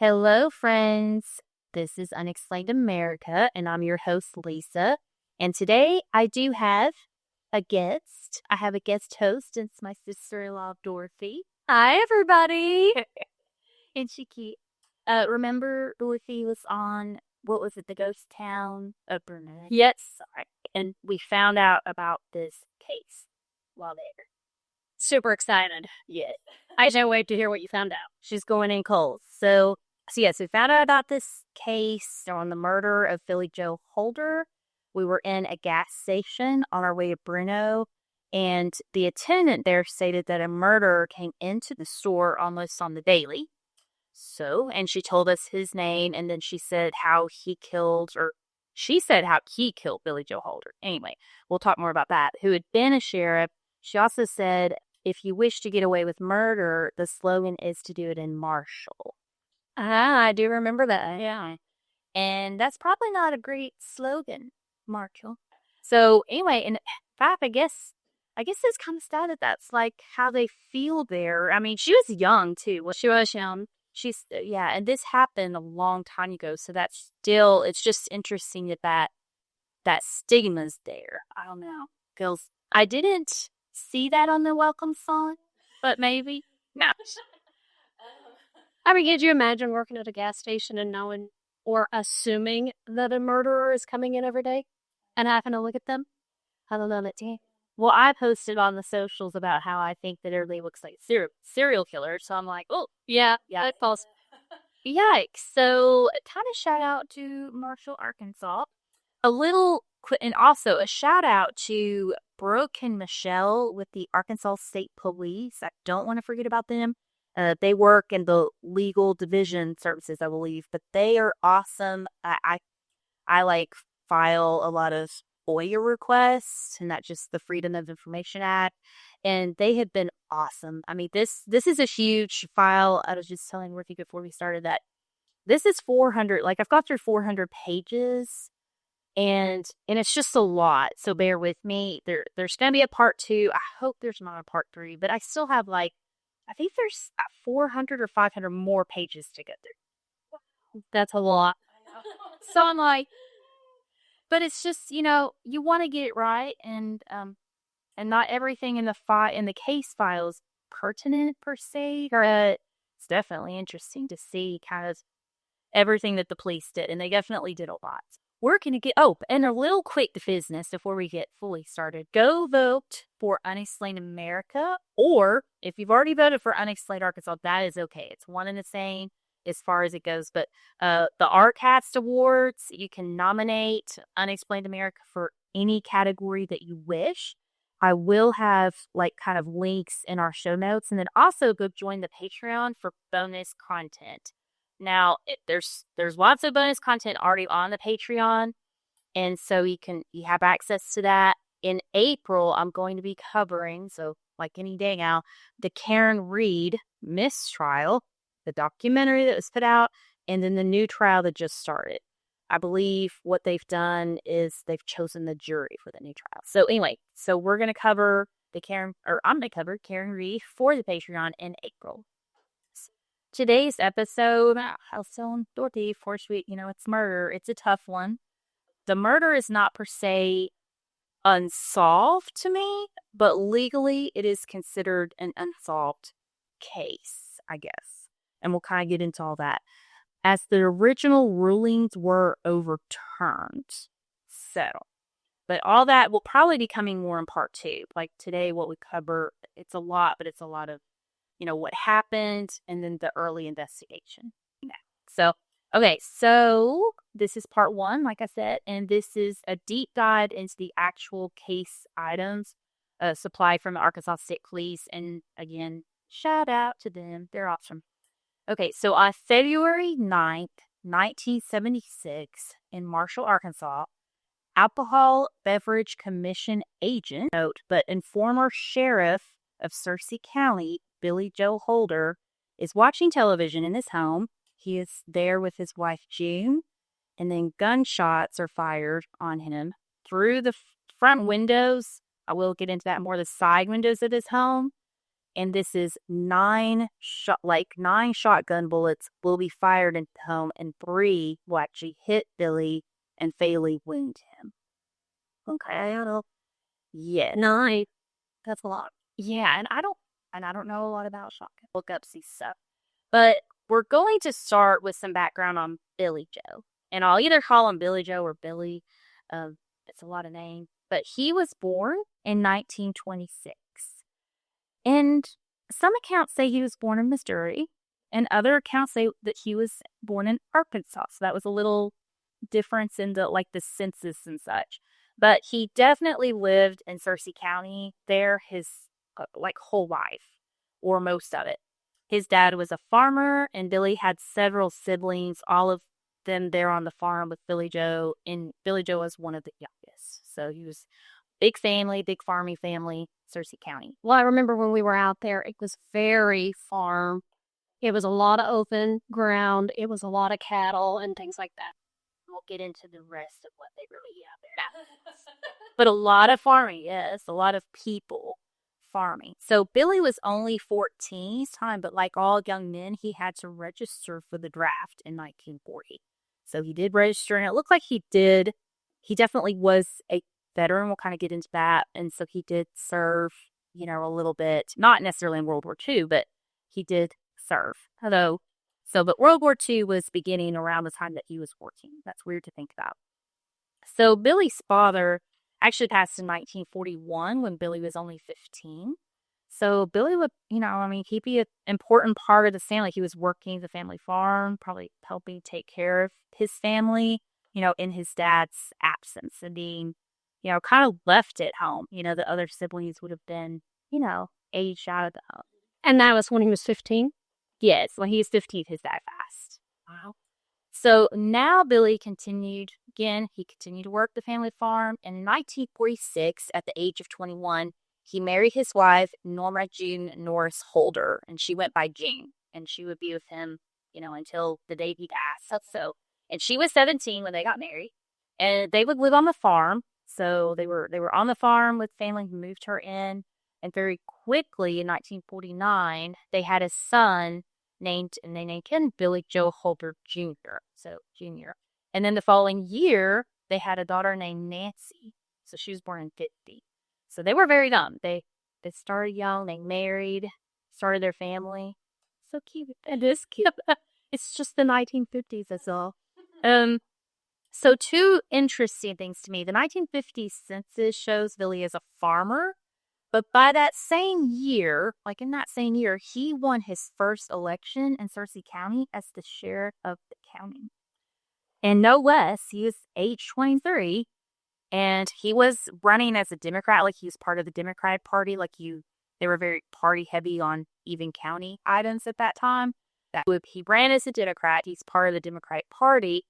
Hello, friends. This is Unexplained America, and I'm your host, Lisa. And today I do have a guest. I have a guest host, and it's my sister-in-law, Dorothy. Hi, everybody. And she cute. Remember Dorothy was on, what was it, the ghost town of Burnett? Yes. Sorry. And we found out about this case while there. Super excited. Yes. I can't wait to hear what you found out. She's going in cold. So yes, we found out about this case on the murder of Billy Joe Holder. We were in a gas station on our way to Bruno, and the attendant there stated that a murderer came into the store almost on the daily. So, and she told us his name, and then she said how he killed Billy Joe Holder. Anyway, we'll talk more about that. Who had been a sheriff. She also said, if you wish to get away with murder, the slogan is to do it in Marshall. I do remember that. Yeah. And that's probably not a great slogan, Marshall. So anyway, in fact, I guess it's kind of sad that that's like how they feel there. I mean, she was young too. She was young. And this happened a long time ago. So that's still, it's just interesting that stigma's there. I don't know. Because I didn't see that on the welcome sign, but maybe. No. I mean, could you imagine working at a gas station and knowing or assuming that a murderer is coming in every day and having to look at them? I don't know that too. Well, I posted on the socials about how I think that everybody looks like serial killer. So I'm like, oh, yeah, that falls. Yikes. So kind of shout out to Marshall, Arkansas. And also a shout out to Brooke and Michelle with the Arkansas State Police. I don't want to forget about them. They work in the legal division services, I believe, but they are awesome. I like file a lot of FOIA requests, and not just the Freedom of Information Act, and they have been awesome. I mean, this is a huge file. I was just telling Ricky before we started that this is 400. Like, I've got through 400 pages, and it's just a lot. So bear with me. There's gonna be a part 2. I hope there's not a part 3, but I still have I think there's 400 or 500 more pages to go through. That's a lot. So I'm like, but it's just, you want to get it right, and not everything in the case file is pertinent per se. It's definitely interesting to see kind of everything that the police did, and they definitely did a lot. We're going to get, and a little quick business before we get fully started. Go vote for Unexplained America, or if you've already voted for Unexplained Arkansas, that is okay. It's one and the same as far as it goes. But the ArtCast Awards, you can nominate Unexplained America for any category that you wish. I will have kind of links in our show notes, and then also go join the Patreon for bonus content. Now, there's lots of bonus content already on the Patreon, and so you have access to that. In April, I'm going to be covering, so like any day now, the Karen Reed mistrial, the documentary that was put out, and then the new trial that just started. I believe what they've done is they've chosen the jury for the new trial. So anyway, we're going to cover I'm going to cover Karen Reed for the Patreon in April. Today's episode, I was telling Dorothy before it's murder. It's a tough one. The murder is not per se unsolved to me, but legally it is considered an unsolved case, I guess. And we'll kind of get into all that, as the original rulings were overturned. So, but all that will probably be coming more in part 2. Like today, what we cover, it's a lot, but it's a lot of what happened, and then the early investigation. So this is part 1, like I said, and this is a deep dive into the actual case items supplied from the Arkansas State Police. And again, shout out to them. They're awesome. Okay, so on February 9th, 1976, in Marshall, Arkansas, Alcohol Beverage Commission agent, and former sheriff of Searcy County, Billy Joe Holder, is watching television in his home. He is there with his wife, June, and then gunshots are fired on him through the front windows. I will get into that more, the side windows of his home. And this is nine shotgun bullets will be fired into the home, and 3 will actually hit Billy and fatally wound him. Okay, I don't. Yeah. 9. That's a lot. Yeah, and I don't know a lot about shotgun. Look up see stuff. But we're going to start with some background on Billy Joe. And I'll either call him Billy Joe or Billy. It's a lot of names. But he was born in 1926. And some accounts say he was born in Missouri, and other accounts say that he was born in Arkansas. So that was a little difference in the census and such. But he definitely lived in Searcy County there his whole life, or most of it. His dad was a farmer, and Billy had several siblings, all of them there on the farm with Billy Joe, and Billy Joe was one of the youngest. So he was big family, big farming family, Searcy County. Well, I remember when we were out there, it was very farm. It was a lot of open ground. It was a lot of cattle and things like that. We'll get into the rest of what they really have there now. But a lot of farming, yes, a lot of people farming. So Billy was only 14 this time, but like all young men, he had to register for the draft in 1940. So he did register, and it looked like he did. He definitely was a veteran. We'll kind of get into that. And so he did serve, a little bit, not necessarily in World War II, but he did serve. But World War II was beginning around the time that he was 14. That's weird to think about. So Billy's father actually passed in 1941 when Billy was only 15. So Billy would, he'd be an important part of the family. He was working the family farm, probably helping take care of his family, in his dad's absence and being, kind of left at home. The other siblings would have been, aged out of the home. And that was when he was 15? Yes, when he was 15, his dad passed. Wow. So now Billy continued to work the family farm. And in 1946, at the age of 21, he married his wife, Norma June Norris Holder, and she went by June. And she would be with him, until the day he died. And she was 17 when they got married. And they would live on the farm. So they were on the farm with family who moved her in. And very quickly, in 1949, they had a son named him Billy Joe Holder Jr. So Jr. And then the following year, they had a daughter named Nancy. So she was born in 50. So they were very young. They started young. They married, started their family. So cute. It is cute. It's just the 1950s. That's all. So 2 interesting things to me. The 1950 census shows Billy as a farmer. But by that same year, he won his first election in Searcy County as the sheriff of the county. And no less, he was age 23, and he was running as a Democrat, he was part of the Democratic Party, they were very party heavy on even county items at that time. He ran as a Democrat, he's part of the Democratic Party,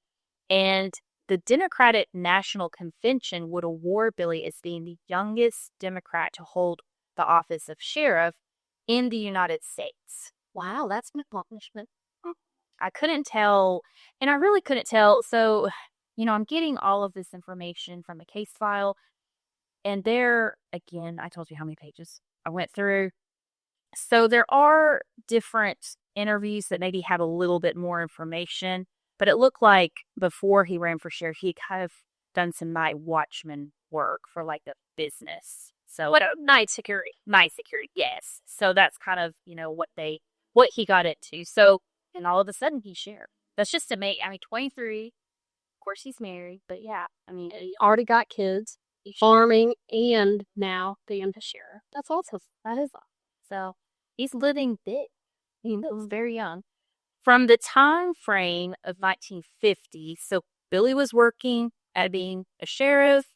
and the Democratic National Convention would award Billy as being the youngest Democrat to hold the office of sheriff in the United States. Wow, that's an accomplishment. I couldn't tell, and I really couldn't tell. So, I'm getting all of this information from a case file, and there, again, I told you how many pages I went through. So there are different interviews that maybe have a little bit more information. But it looked like before he ran for sheriff, he kind of done some night watchman work for the business. So Night security, yes. So that's kind of what he got into. So and all of a sudden he's sheriff. That's just to make 23. Of course he's married, but yeah, he already got kids, farming, and now being the sheriff. That is awesome. So he's living big. He was very young. From the time frame of 1950, so Billy was working at being a sheriff,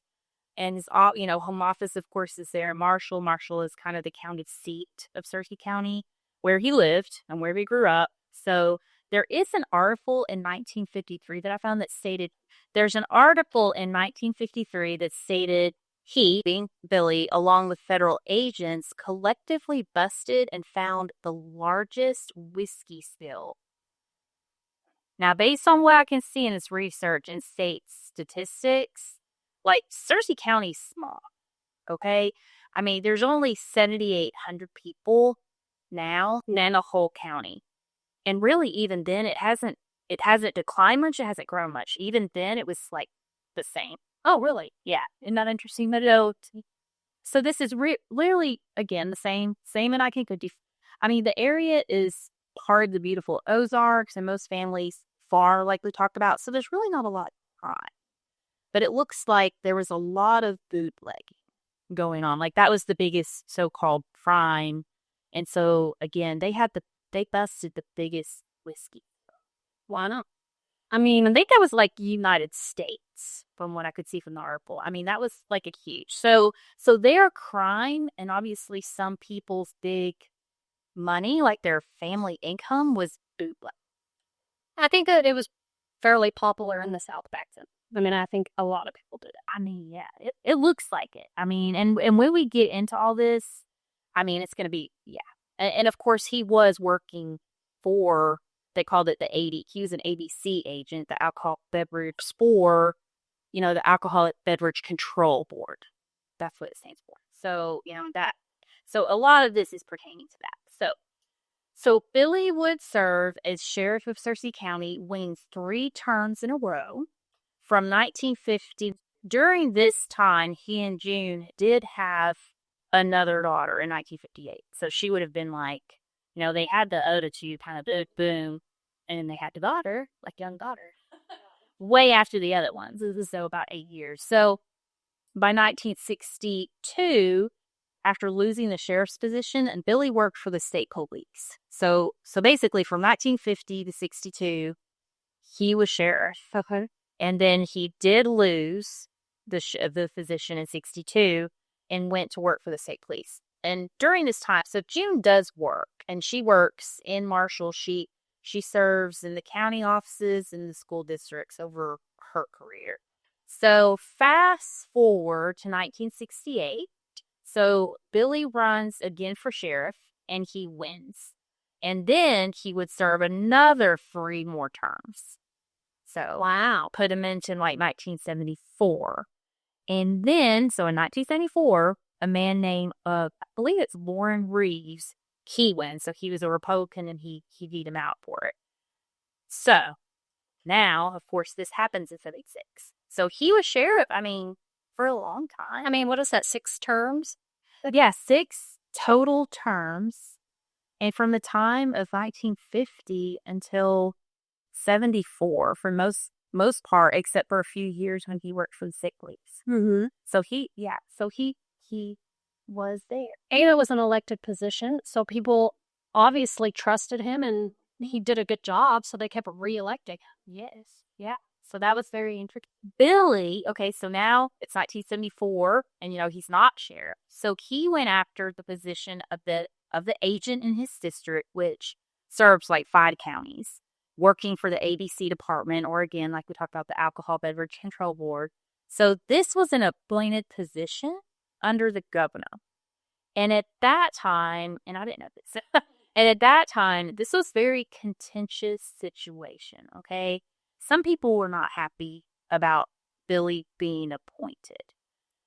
and his home office, of course, is there. Marshall is kind of the county seat of Searcy County, where he lived and where he grew up. So there is an article in 1953 that I found that stated, he, being Billy, along with federal agents, collectively busted and found the largest whiskey spill. Now, based on what I can see in this research and state statistics, Searcy County's small, okay? There's only 7,800 people, now than the whole county. And really, even then, it hasn't declined much. It hasn't grown much. Even then, it was like the same. Oh, really? Yeah, isn't that interesting? But no, so this is literally again the same in Iconico. I mean, the area is part of the beautiful Ozarks, and most families far, like we talked about. So there's really not a lot of crime. But it looks like there was a lot of bootlegging going on. Like that was the biggest so-called crime. And so again, they busted the biggest whiskey. Why not? I mean, I think that was like United States from what I could see from the article. I mean, that was like a huge. So their crime and obviously some people's big money, like their family income, was bootleg. I think that it was fairly popular in the South back then. I mean, I think a lot of people did it. I mean, yeah, it looks like it. I mean, and when we get into all this, I mean, it's going to be, yeah. And of course, he was working for, they called it he was an ABC agent, the Alcohol Beverage the Alcohol Beverage Control Board. That's what it stands for. So, so a lot of this is pertaining to that. So Billy would serve as sheriff of Searcy County, winning 3 terms in a row from 1950. During this time, he and June did have another daughter in 1958. So she would have been like, they had the other two kind of boom, and then they had the daughter, like young daughter, way after the other ones. So about 8 years. So by 1962, after losing the sheriff's position, and Billy worked for the state police. So basically from 1950 to 62, he was sheriff. Okay. And then he did lose the position in 62 and went to work for the state police. And during this time, so June does work, and she works in Marshall. She serves in the county offices and the school districts over her career. So fast forward to 1968. So Billy runs again for sheriff, and he wins. And then he would serve another 3 more terms. So wow, put him into like 1974. And then, so in 1974, a man named, I believe it's Warren Reeves, he wins. So he was a Republican, and he beat him out for it. So now, of course, this happens in 76. So he was sheriff, I mean, for a long time. I mean, what is that, 6 terms? Yeah, 6 total terms. And from the time of 1950 until 74, for most part, except for a few years when he worked for the sick police. Mm-hmm. So he was there. And it was an elected position, so people obviously trusted him, and he did a good job, so they kept re-electing. Yes, yeah. So that was very interesting. Billy, okay, so now it's 1974, and he's not sheriff. So he went after the position of the agent in his district, which serves like 5 counties, working for the ABC department, or again, like we talked about, the Alcohol Beverage Control Board. So this was an appointed position under the governor. And at that time, and I didn't know this, and at that time, this was a very contentious situation, okay? Some people were not happy about Billy being appointed.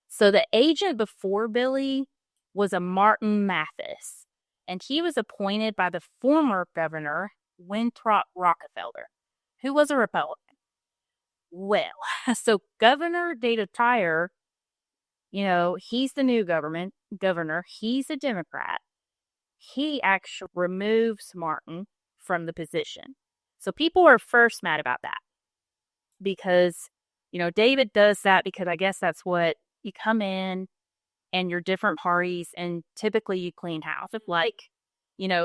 So the agent before Billy was a Martin Mathis, and he was appointed by the former governor, Winthrop Rockefeller, who was a Republican. Well, so Governor DeTire, he's the new governor. He's a Democrat. He actually removes Martin from the position. So people are first mad about that because, David does that because I guess that's what you come in and you're different parties, and typically you clean house.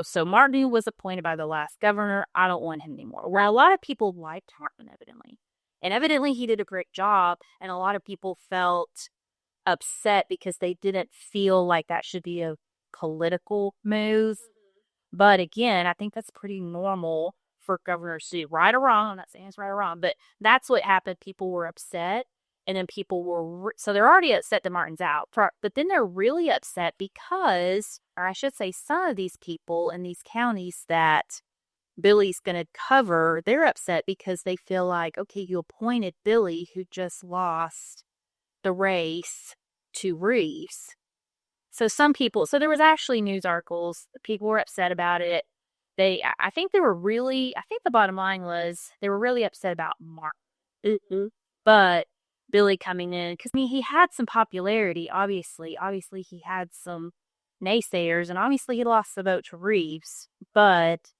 So Martin was appointed by the last governor. I don't want him anymore. Where a lot of people liked Martin, evidently. And evidently he did a great job, and a lot of people felt upset because they didn't feel like that should be a political move. But again, I think that's pretty normal for governors to do. Right or wrong, I'm not saying it's right or wrong, but that's what happened. People were upset, and then people were, so they're already upset that Martin's out, but then they're really upset because, or I should say some of these people in these counties that Billy's going to cover, they're upset because they feel like, okay, you appointed Billy, who just lost the race, to Reeves. So there was actually news articles. People were upset about it. I think the bottom line was they were really upset about Mark. Mm-hmm. But Billy coming in, because he had some popularity, obviously. Obviously, he had some naysayers, and obviously, he lost the vote to Reeves. But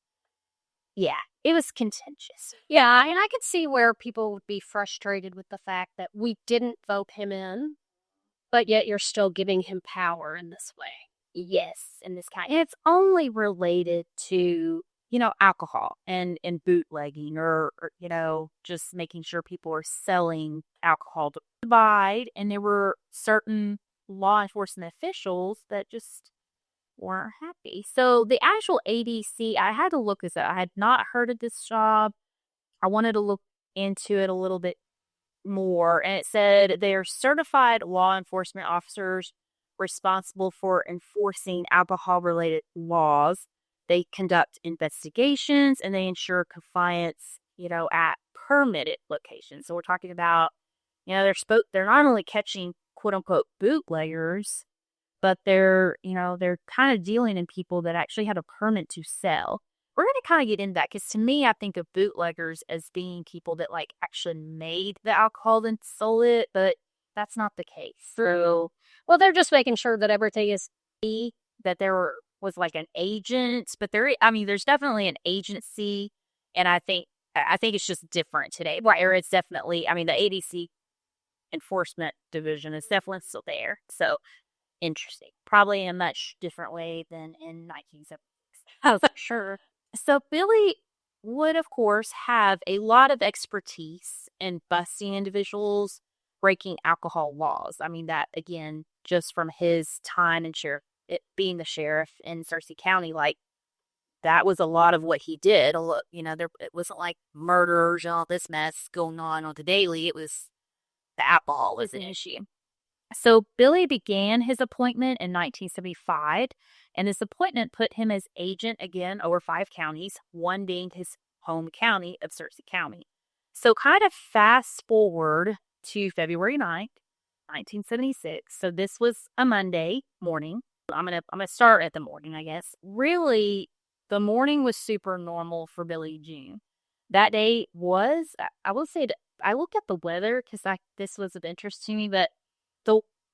yeah, it was contentious. Yeah, and I could see where people would be frustrated with the fact that we didn't vote him in, but yet you're still giving him power in this way. Yes, in this kind. And it's only related to, alcohol and bootlegging or, just making sure people are selling alcohol to divide. And there were certain law enforcement officials that just weren't happy. So the actual ADC, I had to look this up. I had not heard of this job. I wanted to look into it a little bit more. And it said they are certified law enforcement officers responsible for enforcing alcohol-related laws. They conduct investigations and they ensure compliance, at permitted locations. So we're talking about, they're not only catching quote unquote bootleggers, but they're kind of dealing in people that actually had a permit to sell. We're going to kind of get into that because to me, I think of bootleggers as being people that actually made the alcohol and sold it, but that's not the case. So, well, they're just making sure that everything is that there was an agent, but there's definitely an agency, and I think it's just different today. Right, or it's definitely, the ADC enforcement division is definitely still there. So interesting, probably in a much different way than in 1976. Oh, sure. So Billy would, of course, have a lot of expertise in busting individuals breaking alcohol laws. That, again, just from his time in being the sheriff in Searcy County, that was a lot of what he did. It wasn't like murders and all this mess going on the daily. It was the alcohol was an issue. So Billy began his appointment in 1975, and this appointment put him as agent again over 5 counties, one being his home county of Searcy County. So kind of fast forward to February 9th, 1976. So this was a Monday morning. I'm gonna start at the morning, I guess. Really, the morning was super normal for Billy June. That day was, I will say, I looked at the weather because this was of interest to me, but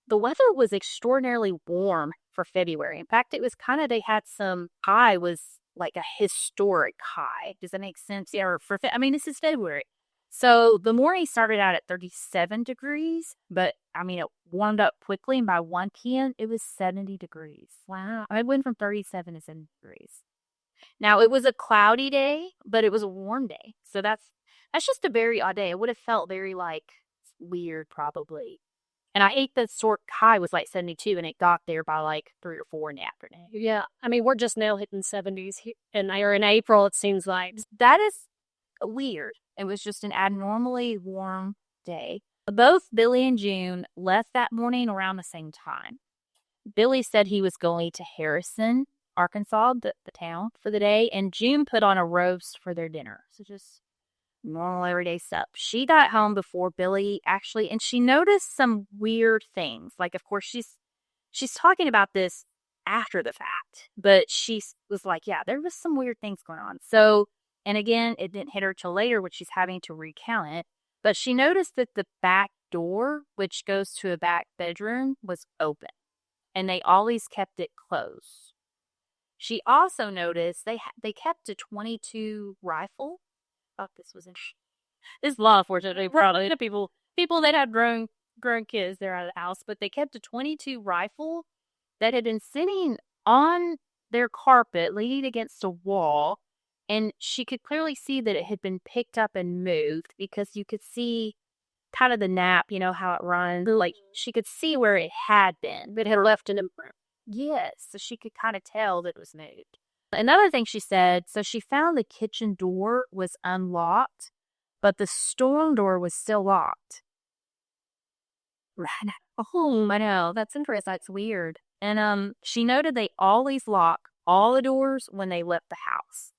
the weather was extraordinarily warm for February. In fact, it was they had some high was like a historic high. Does that make sense? Yeah, this is February. So the morning started out at 37 degrees, but it warmed up quickly. And by 1 p.m., it was 70 degrees. Wow. It went from 37 to 70 degrees. Now, it was a cloudy day, but it was a warm day. So that's just a very odd day. It would have felt very weird probably. And I hate the high was 72 and it got there by 3 or 4 in the afternoon. Yeah. We're just now hitting 70s here, and in April, it seems like. That is weird. It was just an abnormally warm day. Both Billy and June left that morning around the same time. Billy said he was going to Harrison, Arkansas, the town, for the day, and June put on a roast for their dinner. So just normal everyday stuff. She got home before Billy actually, and she noticed some weird things. Of course, she's talking about this after the fact, but she was yeah, there was some weird things going on. So, and again, it didn't hit her till later when she's having to recount it, but she noticed that the back door, which goes to a back bedroom, was open, and they always kept it closed. She also noticed they kept a .22 rifle. Thought this was interesting. This is law enforcement, probably the people that had grown kids there out of the house, but they kept a .22 rifle that had been sitting on their carpet, leaning against a wall, and she could clearly see that it had been picked up and moved because you could see kind of the nap, how it runs. She could see where it had been, but it had left an imprint. Yes, so she could kind of tell that it was moved. Another thing she said, so she found the kitchen door was unlocked, but the storm door was still locked. Right. Oh, I know. That's interesting. That's weird. And she noted they always lock all the doors when they left the house.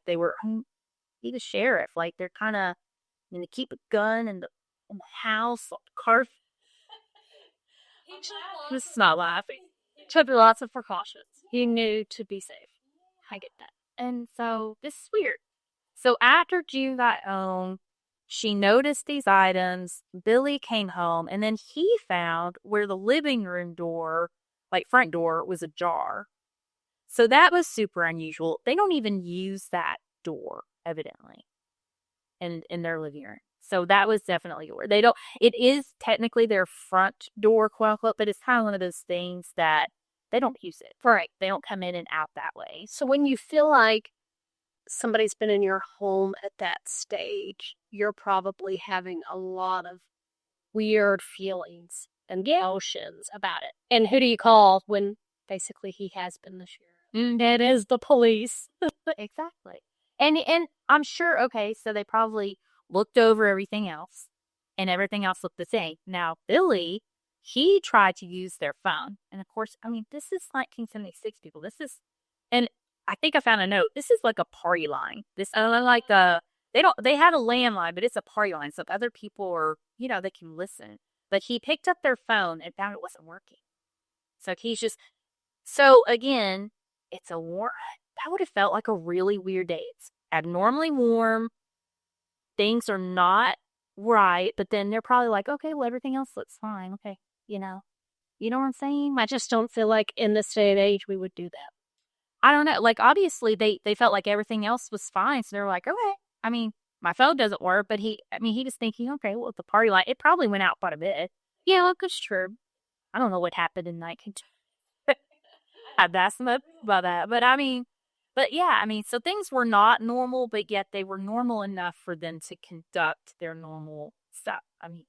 They were, be the sheriff. They're kind of, they keep a gun in the house, car. This is not laughing. took lots of precautions. He knew to be safe. I get that. And so this is weird. So after June got home, she noticed these items. Billy came home, and then he found where the living room door, like front door, was ajar. So that was super unusual. They don't even use that door, evidently, in their living room. So that was definitely weird. They don't. It is technically their front door, quote unquote, but it's kind of one of those things that they don't use it. Right. They don't come in and out that way. So when you feel like somebody's been in your home at that stage, you're probably having a lot of weird feelings and emotions about it. And who do you call when basically he has been the sheriff? That is the police. Exactly. And I'm sure, okay, so they probably looked over everything else, and everything else looked the same. Now, Billy, he tried to use their phone. And of course, I mean, this is 1976, people. This is, and I think I found a note. This is like a party line. This, like they had a landline, but it's a party line. So if other people are, they can listen. But he picked up their phone and found it wasn't working. So so again, it's a warm, that would have felt like a really weird day. It's abnormally warm. Things are not right, but then they're probably like, okay, well, everything else looks fine. Okay. You know what I'm saying? I just don't feel like in this day and age we would do that. I don't know. Like, obviously, they felt like everything else was fine. So they're like, okay. I mean, my phone doesn't work, but he was thinking, okay, well, the party light, it probably went out quite a bit. Yeah, that's true. I don't know what happened in 19. That's enough about that. But yeah, so things were not normal, but yet they were normal enough for them to conduct their normal stuff.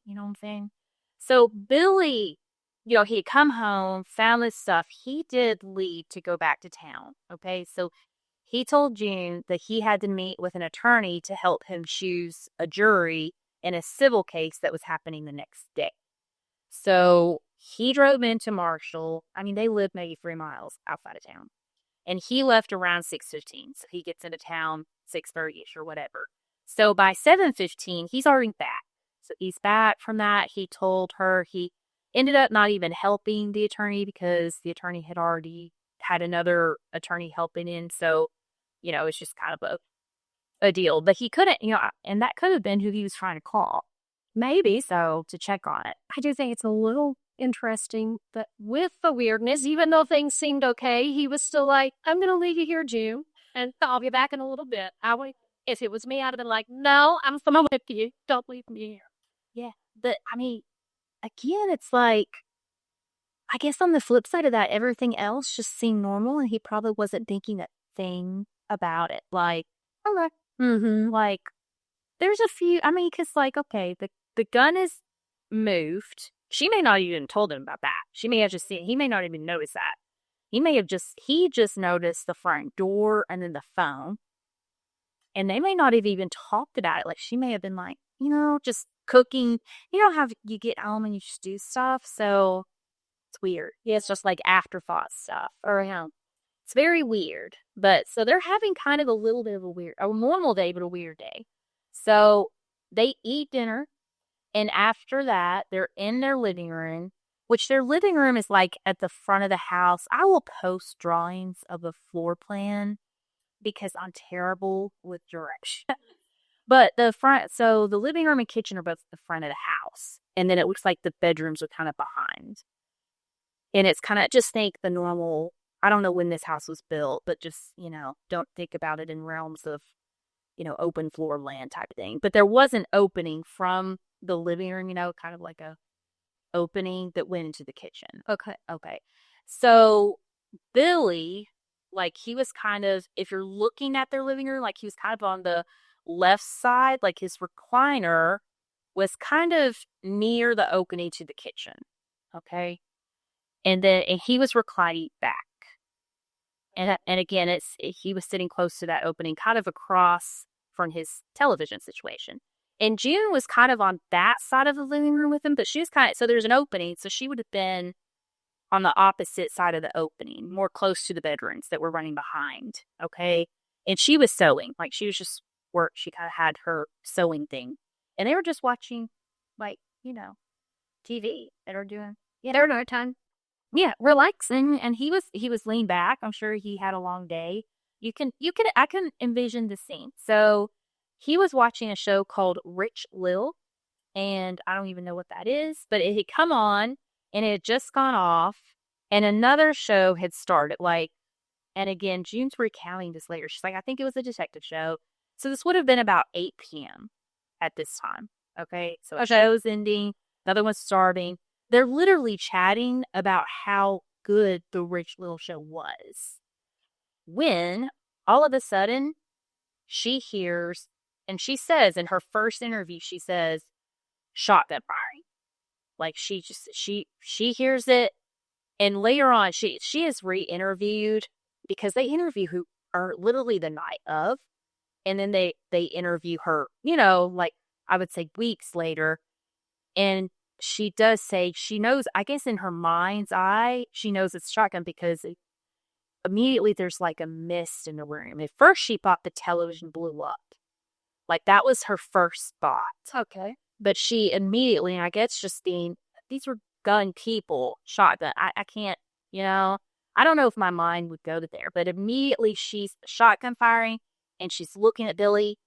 You know what I'm saying? So Billy, he had come home, found this stuff. He did leave to go back to town. Okay. So he told June that he had to meet with an attorney to help him choose a jury in a civil case that was happening the next day. So he drove into Marshall. They lived maybe 3 miles outside of town. And he left around 6:15. So he gets into town 6:30-ish or whatever. So by 7:15, he's already back. So he's back from that. He told her he ended up not even helping the attorney because the attorney had already had another attorney helping in. So, it's just kind of a deal. But he couldn't, and that could have been who he was trying to call. Maybe so, to check on it. I do think it's a little interesting that with the weirdness, even though things seemed okay, he was still like, I'm going to leave you here, June, and I'll be back in a little bit. If it was me, I'd have been like, no, I'm coming with you. Don't leave me here. Yeah. But, again, it's like, I guess on the flip side of that, everything else just seemed normal, and he probably wasn't thinking a thing about it. Like, okay. Like, there's a few, because, like, okay, the gun is moved. She may not even told him about that. She may have just seen, he may not even notice that. He just noticed the front door and then the phone. And they may not have even talked about it. Like, she may have been like, just cooking. How you get home and you just do stuff. So it's weird. Yeah, it's just like afterthought stuff. Or, it's very weird. But so they're having kind of a little bit of a normal day, but a weird day. So they eat dinner. And after that, they're in their living room, which their living room is like at the front of the house. I will post drawings of the floor plan because I'm terrible with direction. But so the living room and kitchen are both at the front of the house. And then it looks like the bedrooms are kind of behind. And it's kind of, just think the normal, I don't know when this house was built, but just, don't think about it in realms of, open floor land type of thing. But there was an opening from the living room, kind of like a opening that went into the kitchen. Okay. So Billy, like, he was kind of, if you're looking at their living room, like, he was kind of on the left side, like his recliner was kind of near the opening to the kitchen. Okay. And he was reclining back. And again, he was sitting close to that opening, kind of across from his television situation. And June was kind of on that side of the living room with him, but she was so there's an opening, so she would have been on the opposite side of the opening, more close to the bedrooms that were running behind, okay? And she was sewing, like she was just she kind of had her sewing thing. And they were just watching, like, TV that are doing, their nighttime. Yeah, relaxing, and he was leaned back. I'm sure he had a long day. I can envision the scene. So he was watching a show called Rich Lil, and I don't even know what that is, but it had come on and it had just gone off, and another show had started. And again, June's recounting this later. She's like, I think it was a detective show. So this would have been about 8 p.m. at this time. Okay, so a show's ending, another one's starting. They're literally chatting about how good the Rich Little Show was. When all of a sudden she hears, and she says in her first interview, she says, shotgun firing. Like she hears it, and later on she is re-interviewed because they interview her literally the night of, and then they interview her, like I would say weeks later, and she does say she knows, I guess in her mind's eye, she knows it's shotgun because immediately there's like a mist in the room. At first she thought the television blew up. Like that was her first thought. Okay. But she immediately, and I guess just being, these were gun people, shotgun. I can't, I don't know if my mind would go to there, but immediately she's shotgun firing and she's looking at Billy,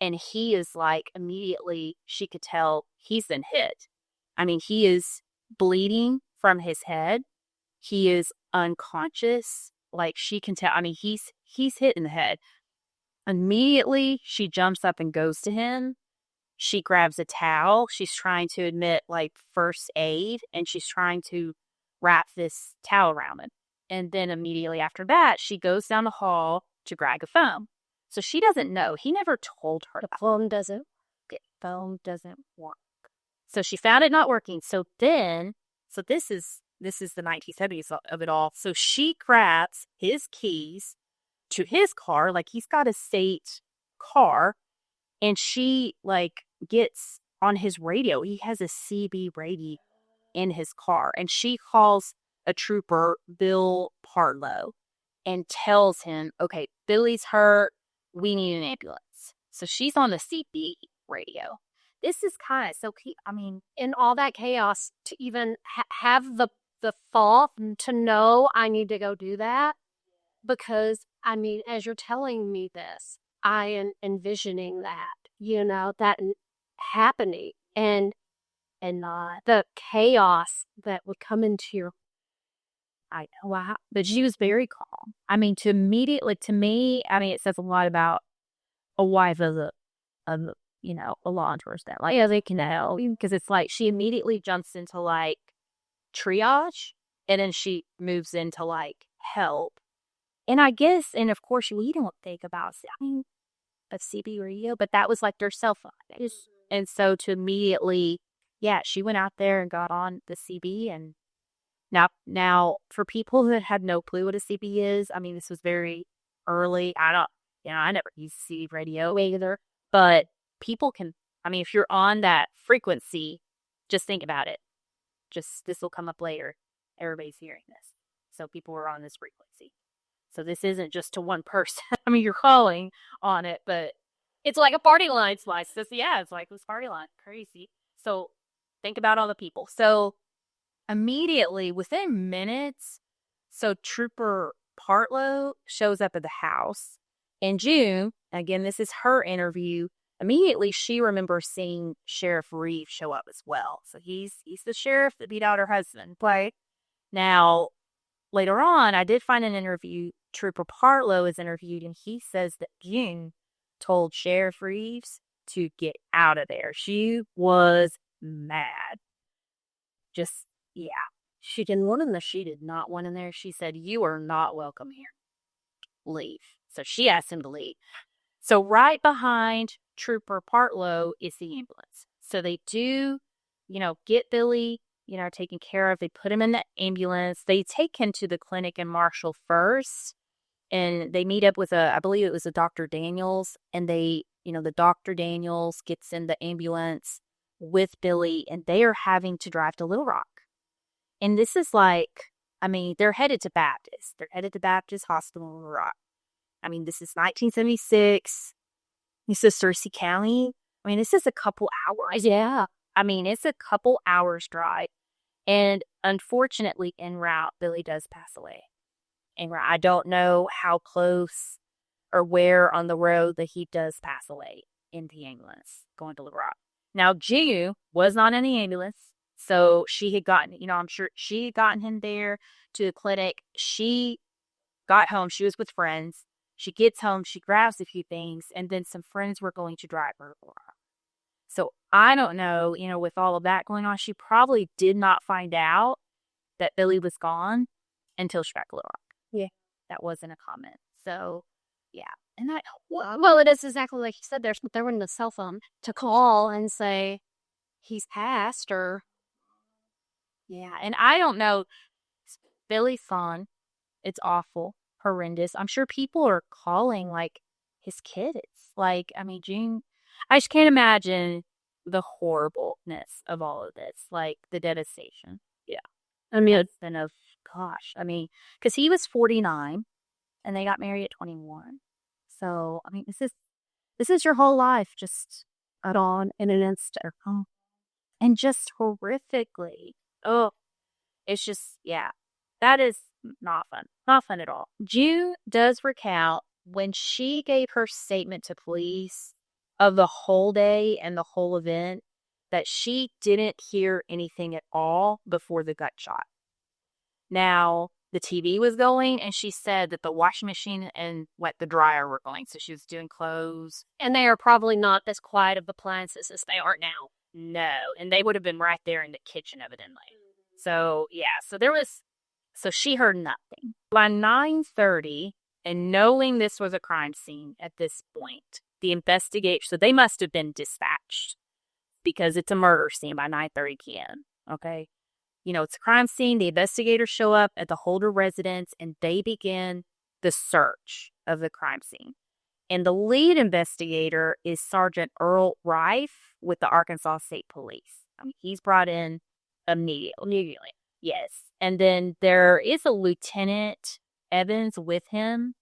and he is like, immediately she could tell he's been hit. I mean, he is bleeding from his head. He is unconscious. Like she can tell, I mean, he's hit in the head. Immediately she jumps up and goes to him. She grabs a towel. She's trying to admit like first aid, and she's trying to wrap this towel around him. And then immediately after that, she goes down the hall to grab a phone. So she doesn't know. He never told her. The phone doesn't. The phone doesn't work. So she found it not working. So this is the 1970s of it all. So she grabs his keys to his car, like he's got a state car, and she like gets on his radio. He has a CB radio in his car, and she calls a trooper, Bill Partlow, and tells him, okay, Billy's hurt. We need an ambulance. So she's on the CB radio. This is kind of so key. I mean, in all that chaos, to even have the thought to know I need to go do that, because I mean, as you're telling me this, I am envisioning that happening, and the chaos that would come into your. I know, wow. But she was very calm. I mean, to me, I mean, it says a lot about a wife of a law enforcement. Like, yeah, they can help, because it's like she immediately jumps into like triage, and then she moves into like help. And I guess, and of course, we don't think about, I mean, a CB radio, but that was like their cell phone. And so to immediately, yeah, she went out there and got on the CB. And now for people that had no clue what a CB is, I mean, this was very early. I never used CB radio either, but people can, I mean, if you're on that frequency, just think about it. This will come up later. Everybody's hearing this. So people were on this frequency. So this isn't just to one person. I mean, you're calling on it, but it's like a party line slice. It's like this party line. Crazy. So think about all the people. So immediately, within minutes, so Trooper Partlow shows up at the house. In June, again, this is her interview. Immediately, she remembers seeing Sheriff Reeve show up as well. So he's the sheriff that beat out her husband. Now, later on, I did find an interview. Trooper Partlow is interviewed, and he says that June told Sheriff Reeves to get out of there. She was mad. Yeah. She did not want in there. She said, "You are not welcome here. Leave." So she asked him to leave. So right behind Trooper Partlow is the ambulance. So they do, get Billy, taken care of. They put him in the ambulance. They take him to the clinic in Marshall first. And they meet up with I believe it was a Dr. Daniels. And the Dr. Daniels gets in the ambulance with Billy. And they are having to drive to Little Rock. And this is like, I mean, they're headed to Baptist. They're headed to Baptist Hospital in Little Rock. I mean, this is 1976. This is Searcy County. I mean, this is a couple hours. Yeah. I mean, it's a couple hours drive. And unfortunately, en route, Billy does pass away. En route. I don't know how close or where on the road that he does pass away in the ambulance going to Little Rock. Now, June was not in the ambulance, so she had gotten, I'm sure she had gotten him there to the clinic. She got home. She was with friends. She gets home. She grabs a few things, and then some friends were going to drive her to Little Rock. So I don't know, with all of that going on, she probably did not find out that Billy was gone until she got to Little Rock. Yeah. That wasn't a comment. So, yeah. And well, it is exactly like you said. There wasn't a cell phone to call and say he's passed or. Yeah. And I don't know. Billy's gone. It's awful, horrendous. I'm sure people are calling like his kids. Like, I mean, June, I just can't imagine the horribleness of all of this, like the devastation. Yeah. I mean, Gosh, I mean, because he was 49 and they got married at 21. So, I mean, this is your whole life just gone in an instant. And just horrifically. Oh, it's just, yeah, that is not fun. Not fun at all. June does recount when she gave her statement to police of the whole day and the whole event that she didn't hear anything at all before the gunshot. Now, the TV was going, and she said that the washing machine and the dryer were going. So she was doing clothes. And they are probably not as quiet of appliances as they are now. No, and they would have been right there in the kitchen, evidently. So, yeah, so she heard nothing. By 9:30, and knowing this was a crime scene at this point, the investigation, so they must have been dispatched because it's a murder scene by 9:30 p.m., okay? It's a crime scene. The investigators show up at the Holder residence, and they begin the search of the crime scene. And the lead investigator is Sergeant Earl Rife with the Arkansas State Police. I mean, he's brought in immediately. Yes. And then there is a Lieutenant Evans with him.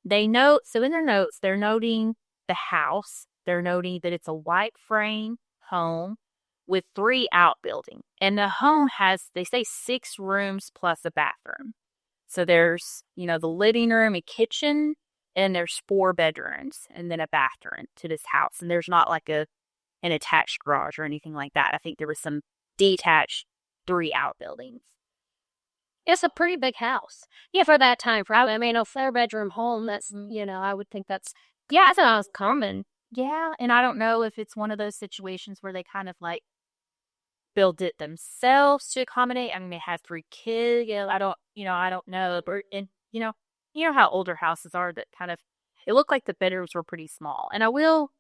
So in their notes, they're noting the house. They're noting that it's a white frame home with 3 outbuildings. And the home has, they say, 6 rooms plus a bathroom. So there's, the living room and kitchen, and there's 4 bedrooms and then a bathroom to this house. And there's not like an attached garage or anything like that. I think there was some detached 3 outbuildings. It's a pretty big house. Yeah, for that time. I mean, a 4-bedroom home, that's, I would think that's common. Yeah, and I don't know if it's one of those situations where they kind of like build it themselves to accommodate. I mean, they have 3 kids. I don't know. But, and, you know how older houses are that kind of, it looked like the bedrooms were pretty small. And I will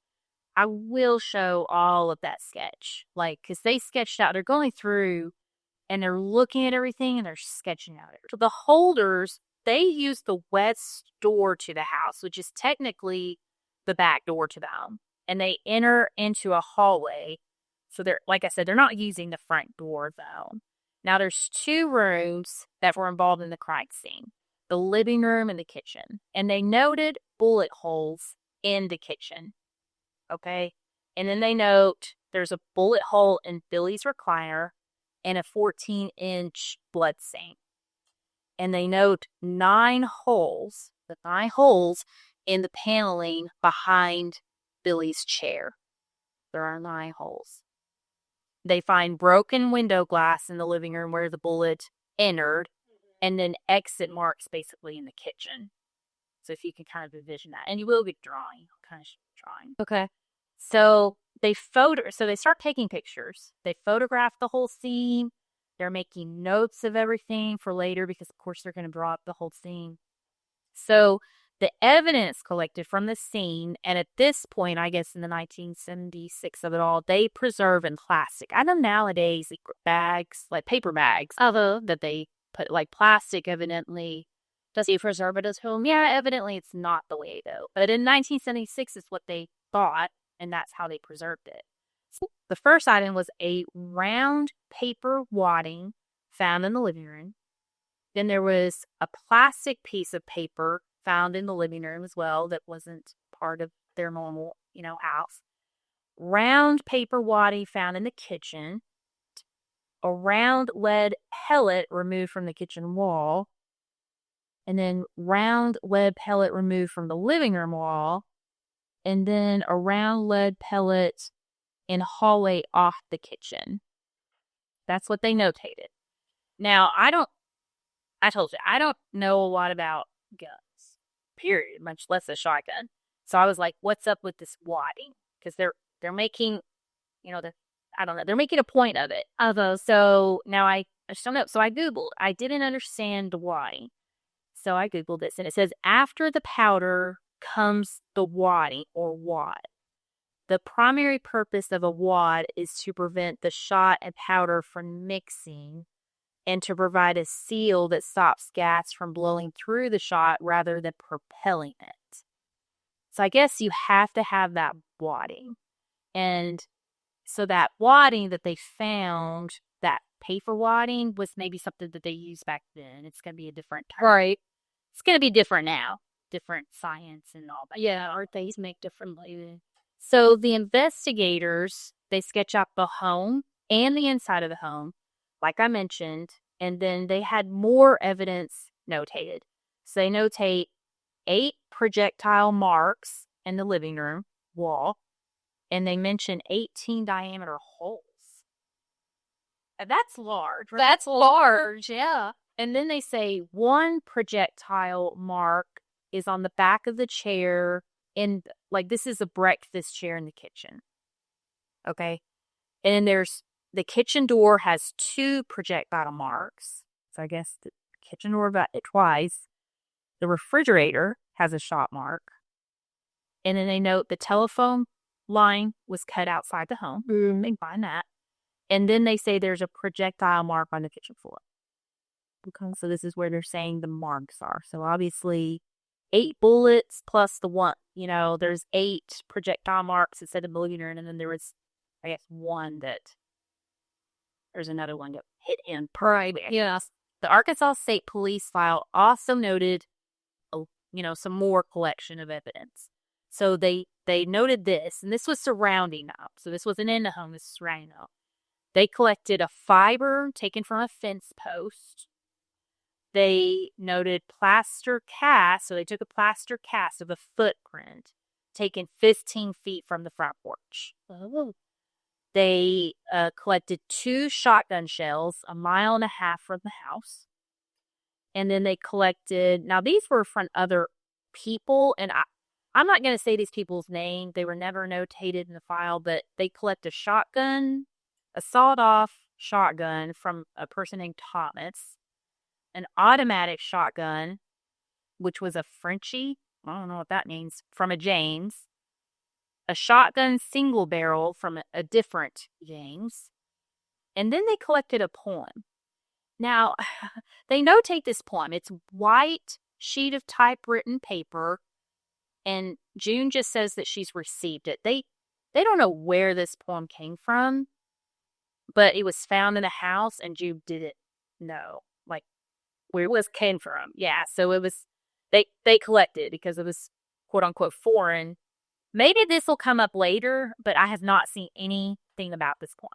show all of that sketch. Like, because they sketched out, they're going through and they're looking at everything and they're sketching out everything. So the Holders, they use the west door to the house, which is technically the back door to the home. And they enter into a hallway. So they're, like I said, they're not using the front door though. Now there's 2 rooms that were involved in the crime scene. The living room and the kitchen. And they noted bullet holes in the kitchen. Okay? And then they note there's a bullet hole in Billy's recliner and a 14-inch blood stain. And they note 9 holes in the paneling behind Billy's chair. There are 9 holes. They find broken window glass in the living room where the bullet entered, and then exit marks basically in the kitchen. So if you can kind of envision that. And you will be drawing. Okay. So they start taking pictures. They photograph the whole scene. They're making notes of everything for later because, of course, they're going to draw up the whole scene. So the evidence collected from the scene, and at this point, I guess in the 1976 of it all, they preserve in plastic. I know nowadays, bags, like paper bags, that they put like plastic, evidently. Does he preserve it as home? Yeah, evidently it's not the way, though. But in 1976 is what they thought, and that's how they preserved it. So the first item was a round paper wadding found in the living room. Then there was a plastic piece of paper found in the living room as well that wasn't part of their normal, house. Round paper wadding found in the kitchen. a round lead pellet removed from the kitchen wall, and then round lead pellet removed from the living room wall, and then a round lead pellet in hallway off the kitchen. That's what they notated. Now, I told you, I don't know a lot about guns, period, much less a shotgun. So I was like, what's up with this wadding? Because they're making, I don't know, they're making a point of it. So now I just don't know. So I Googled. I didn't understand why. So I Googled this, and it says, after the powder comes the wadding or wad. The primary purpose of a wad is to prevent the shot and powder from mixing and to provide a seal that stops gas from blowing through the shot rather than propelling it. So I guess you have to have that wadding. And so that wadding that they found, that paper wadding, was maybe something that they used back then. It's going to be a different type. Right. It's going to be different now. Different science and all that. Yeah, aren't they make differently? So the investigators, they sketch out the home and the inside of the home, like I mentioned, and then they had more evidence notated. So they notate 8 projectile marks in the living room wall, and they mention 18 diameter holes. That's large, right? That's large, yeah. And then they say 1 projectile mark is on the back of the chair, and like this is a breakfast chair in the kitchen. Okay. And then there's the kitchen door has 2 projectile marks. So I guess the kitchen door about it twice. The refrigerator has a shot mark. And then they note the telephone line was cut outside the home. They find that. And then they say there's a projectile mark on the kitchen floor. Okay. So this is where they're saying the marks are. So obviously 8 bullets plus the 1, there's 8 projectile marks instead of the living room. And then there was, I guess, there's another one that hit him. Yes. The Arkansas State Police file also noted, some more collection of evidence. So they noted this, and this was surrounding now. So this wasn't in the home, this is surrounding now. They collected a fiber taken from a fence post. They noted plaster cast, so they took a plaster cast of a footprint taken 15 feet from the front porch. Oh. They collected 2 shotgun shells 1.5 miles from the house. And then they collected, now these were from other people, and I'm not going to say these people's name. They were never notated in the file, but they collect a shotgun, a sawed-off shotgun from a person named Thomas, an automatic shotgun, which was a Frenchie, I don't know what that means, from a James, a shotgun single barrel from a different James, and then they collected a poem. Now, they notate this poem. It's white sheet of typewritten paper, and June just says that she's received it. They don't know where this poem came from, but it was found in the house, and June didn't know, where it came from. Yeah, so it was, they collected because it was quote-unquote foreign. Maybe this will come up later, but I have not seen anything about this poem.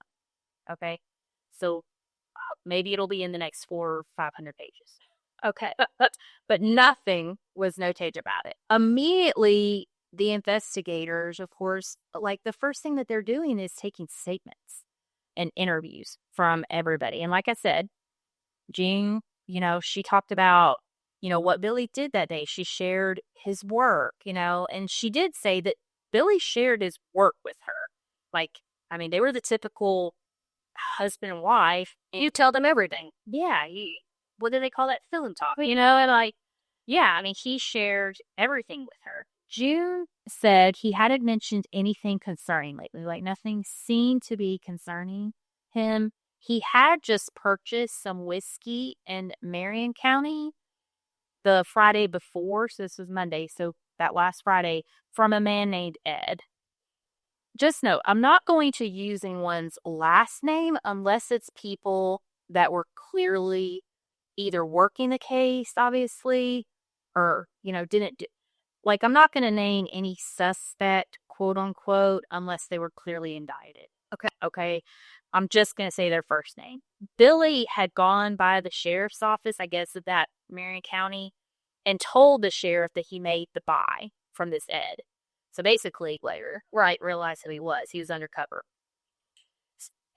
Okay? So maybe it'll be in the next 400 or 500 pages. Okay. But nothing was notated about it. Immediately, the investigators, of course, the first thing that they're doing is taking statements and interviews from everybody. And like I said, Jean, she talked about, what Billy did that day. She shared his work, and she did say that Billy shared his work with her. They were the typical husband and wife. You tell them everything. Yeah. What do they call that? Film talk, he shared everything with her. June said he hadn't mentioned anything concerning lately. Nothing seemed to be concerning him. He had just purchased some whiskey in Marion County the Friday before. So this was Monday. So that last Friday, from a man named Ed. Just note, I'm not going to use anyone's last name unless it's people that were clearly either working the case, obviously, or, didn't do. I'm not going to name any suspect, quote unquote, unless they were clearly indicted. Okay. I'm just going to say their first name. Billy had gone by the sheriff's office, I guess, of that Marion County, and told the sheriff that he made the buy from this Ed. So basically, later, right, realized who he was. He was undercover.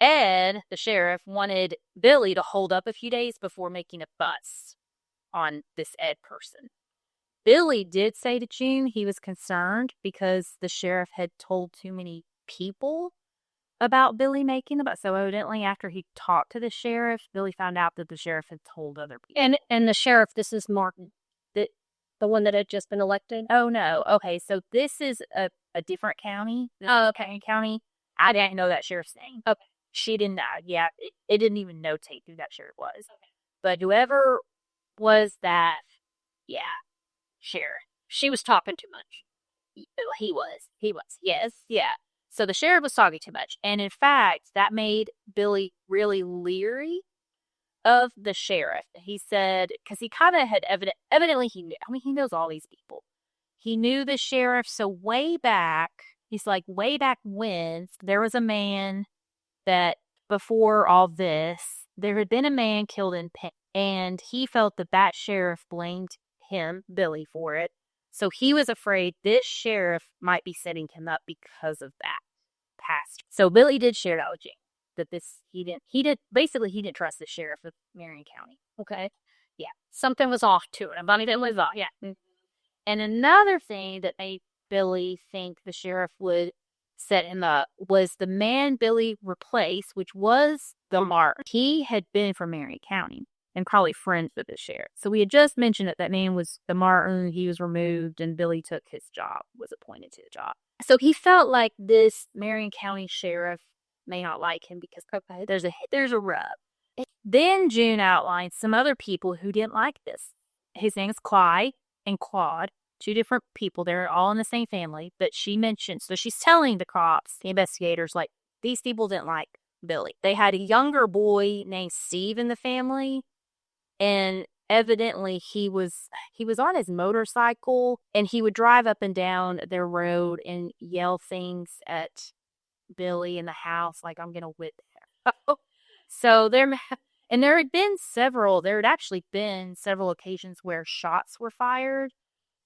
Ed, the sheriff, wanted Billy to hold up a few days before making a fuss on this Ed person. Billy did say to June he was concerned because the sheriff had told too many people about Billy making the buss. So evidently, after he talked to the sheriff, Billy found out that the sheriff had told other people. And the sheriff, this is Martin, the one that had just been elected. Oh no. Okay, so this is a different county. Okay. County. I didn't know that sheriff's name. Okay. She didn't. Yeah, it didn't even notate who that sheriff was. Okay. But whoever was that, yeah, sheriff. She was talking too much. He was. Yes. Yeah. So the sheriff was talking too much. And in fact, that made Billy really leery of the sheriff. He said, because he kind of had evidently he knew, he knows all these people. He knew the sheriff. So way back, he's like, way back when, there was a man that before all this, there had been a man killed in Penn. And he felt that sheriff blamed him, Billy, for it. So he was afraid this sheriff might be setting him up because of that past. So Billy did share that with Jane, that he didn't trust the sheriff of Marion County. Okay. Yeah. Something was off to it. Bonnie didn't was off. Yeah. And another thing that made Billy think the sheriff would set him up was the man Billy replaced, which was the Martin. He had been from Marion County and probably friends with the sheriff. So we had just mentioned that man was the Martin. He was removed and Billy took his job, was appointed to the job. So he felt like this Marion County sheriff may not like him because there's a rub. Then June outlined some other people who didn't like this. His name is Clyde and Claude, two different people. They're all in the same family, but she mentioned, so she's telling the cops, the investigators, like, these people didn't like Billy. They had a younger boy named Steve in the family, and evidently he was on his motorcycle, and he would drive up and down their road and yell things at Billy in the house, like, I'm gonna whip her. So there had actually been several occasions where shots were fired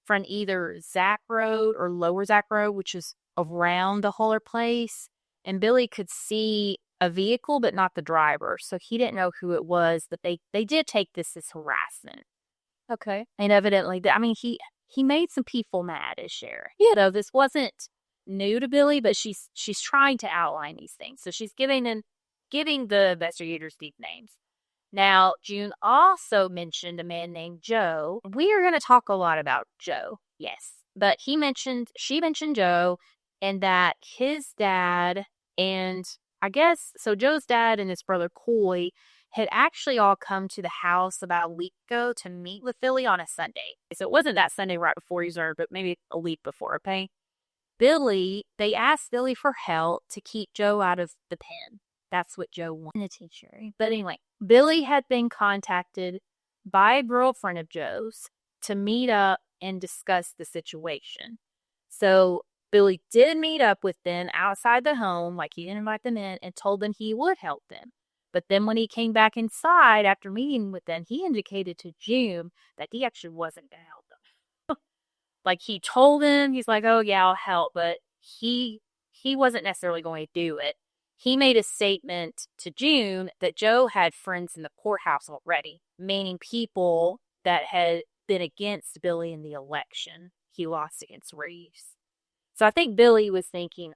from either Zach Road or Lower Zach Road, which is around the Holler place, and Billy could see a vehicle, but not the driver, so he didn't know who it was, but they did take this as harassment. Okay. And evidently, he made some people mad as sheriff. Yeah, though this wasn't new to Billy, but she's trying to outline these things. So she's giving the investigators these names. Now, June also mentioned a man named Joe. We are going to talk a lot about Joe, yes. But she mentioned Joe, and that his dad and I guess, so Joe's dad and his brother Coy had actually all come to the house about a week ago to meet with Billy on a Sunday. So it wasn't that Sunday right before he started, but maybe a week before, okay? They asked Billy for help to keep Joe out of the pen. That's what Joe wanted to teach her. But anyway, Billy had been contacted by a girlfriend of Joe's to meet up and discuss the situation. So Billy did meet up with them outside the home, like he didn't invite them in, and told them he would help them. But then when he came back inside after meeting with them, he indicated to June that he actually wasn't going to help them. Like he told him, he's like, oh yeah, I'll help, but he wasn't necessarily going to do it. He made a statement to June that Joe had friends in the courthouse already, meaning people that had been against Billy in the election he lost against Reeves. So I think Billy was thinking,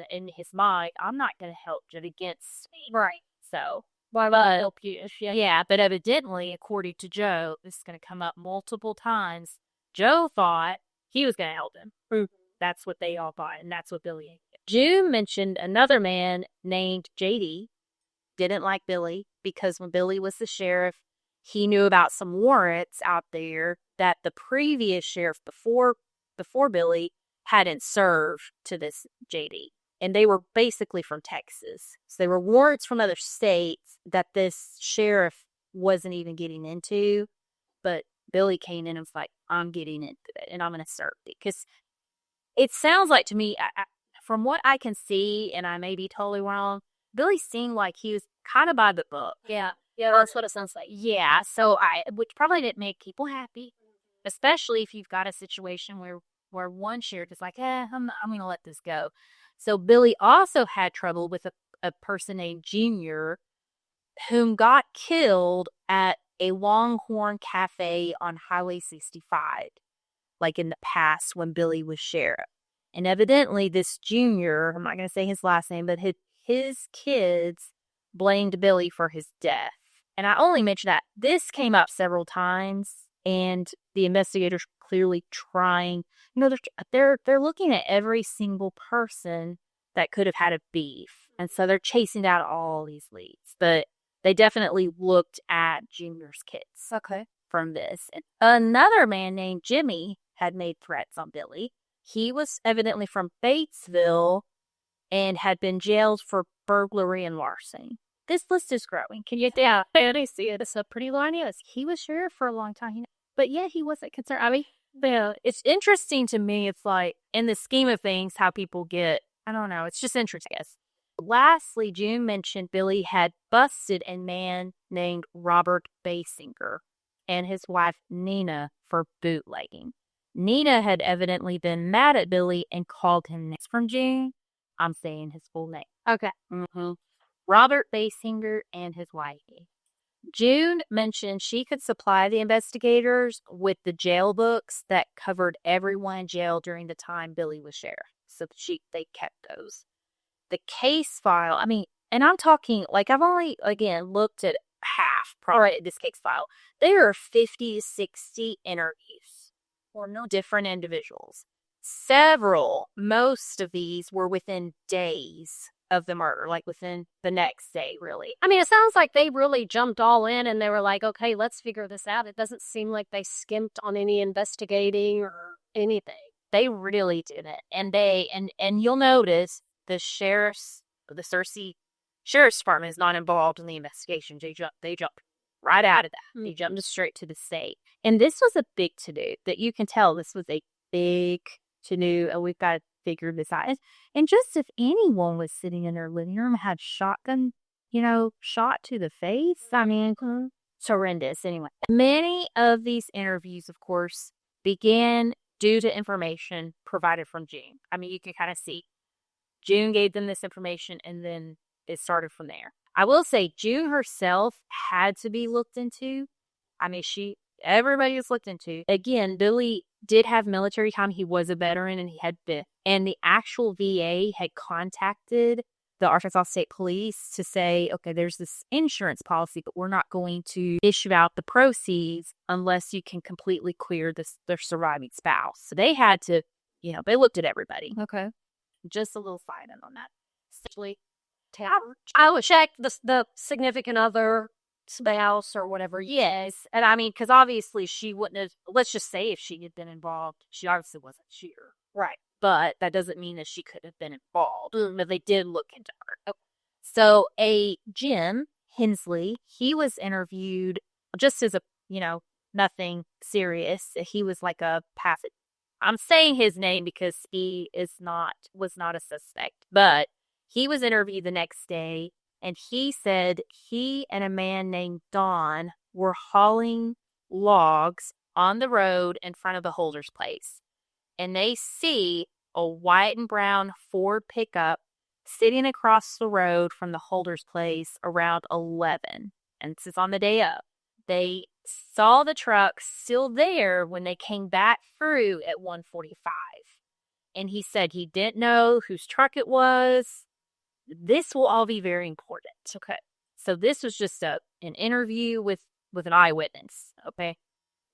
in his mind, I'm not going to help Judd against me. Right. So, why would I help you? Yeah, but evidently, according to Joe, this is going to come up multiple times. Joe thought he was going to help him. Mm-hmm. That's what they all thought, and that's what Billy did. June mentioned another man named JD didn't like Billy because when Billy was the sheriff, he knew about some warrants out there that the previous sheriff before Billy hadn't served to this JD. And they were basically from Texas. So they were warrants from other states that this sheriff wasn't even getting into. But Billy came in and was like, I'm getting into it and I'm going to serve it. Because it sounds like to me, from what I can see, and I may be totally wrong, Billy seemed like he was kind of by the book. Yeah, that's what it sounds like. Yeah, so which probably didn't make people happy, especially if you've got a situation where one sheriff is like, I'm going to let this go. So Billy also had trouble with a person named Junior, whom got killed at a Longhorn Cafe on Highway 65, like in the past when Billy was sheriff. And evidently this Junior, I'm not going to say his last name, but his kids blamed Billy for his death. And I only mention that this came up several times, and the investigators clearly trying, they're looking at every single person that could have had a beef. And so they're chasing down all these leads. But they definitely looked at Junior's kids. Okay. From this. And another man named Jimmy had made threats on Billy. He was evidently from Batesville and had been jailed for burglary and larceny. This list is growing. Can you? Yeah, I see it. It's a pretty long list. He was sheriff for a long time, but yeah, he wasn't concerned. I mean, yeah, it's interesting to me. It's like in the scheme of things, how people get. I don't know. It's just interesting, I guess. Lastly, June mentioned Billy had busted a man named Robert Basinger and his wife Nina for bootlegging. Nina had evidently been mad at Billy and called him names. From June, I'm saying his full name. Okay. Mm-hmm. Robert Basinger and his wife. June mentioned she could supply the investigators with the jail books that covered everyone in jail during the time Billy was sheriff. So they kept those. The case file, I mean, and I'm talking, like, I've only, again, looked at half, probably, this case file. There are 50 to 60 interviews for no different individuals. Most of these were within days of the murder, like within the next day, really. I mean, it sounds like they really jumped all in and they were like, okay, let's figure this out. It doesn't seem like they skimped on any investigating or anything. They really didn't. And you'll notice the Searcy Sheriff's Department is not involved in the investigation. They jumped right out of that. They jumped straight to the state. And this was a big to-do that you can tell this was a big to-do, and we've got to figure this out. And just if anyone was sitting in their living room, had shotgun, shot to the face, I mean, it's horrendous. Anyway, many of these interviews, of course, began due to information provided from June. I mean, you can kind of see June gave them this information, and then it started from there. I will say June herself had to be looked into. I mean, everybody was looked into. Again, Billy did have military time. He was a veteran, and he had been. And the actual VA had contacted the Arkansas State Police to say, okay, there's this insurance policy, but we're not going to issue out the proceeds unless you can completely clear their surviving spouse. So they had to, they looked at everybody. Okay. Just a little side note on that. Essentially, I would check the significant other, spouse, or whatever. Yes. And I mean, because obviously she wouldn't have, let's just say if she had been involved, she obviously wasn't sure. Right. But that doesn't mean that she could have been involved. But they did look into her. Okay. So Jim Hensley, he was interviewed just as a, nothing serious. He was like a passive. I'm saying his name because he was not a suspect, but he was interviewed the next day, and he said he and a man named Don were hauling logs on the road in front of the Holder's place, and they see a white and brown Ford pickup sitting across the road from the Holder's place around 11, and this is on the day of. They saw the truck still there when they came back through at 1:45. And he said he didn't know whose truck it was. This will all be very important. Okay. So this was just an interview with an eyewitness. Okay.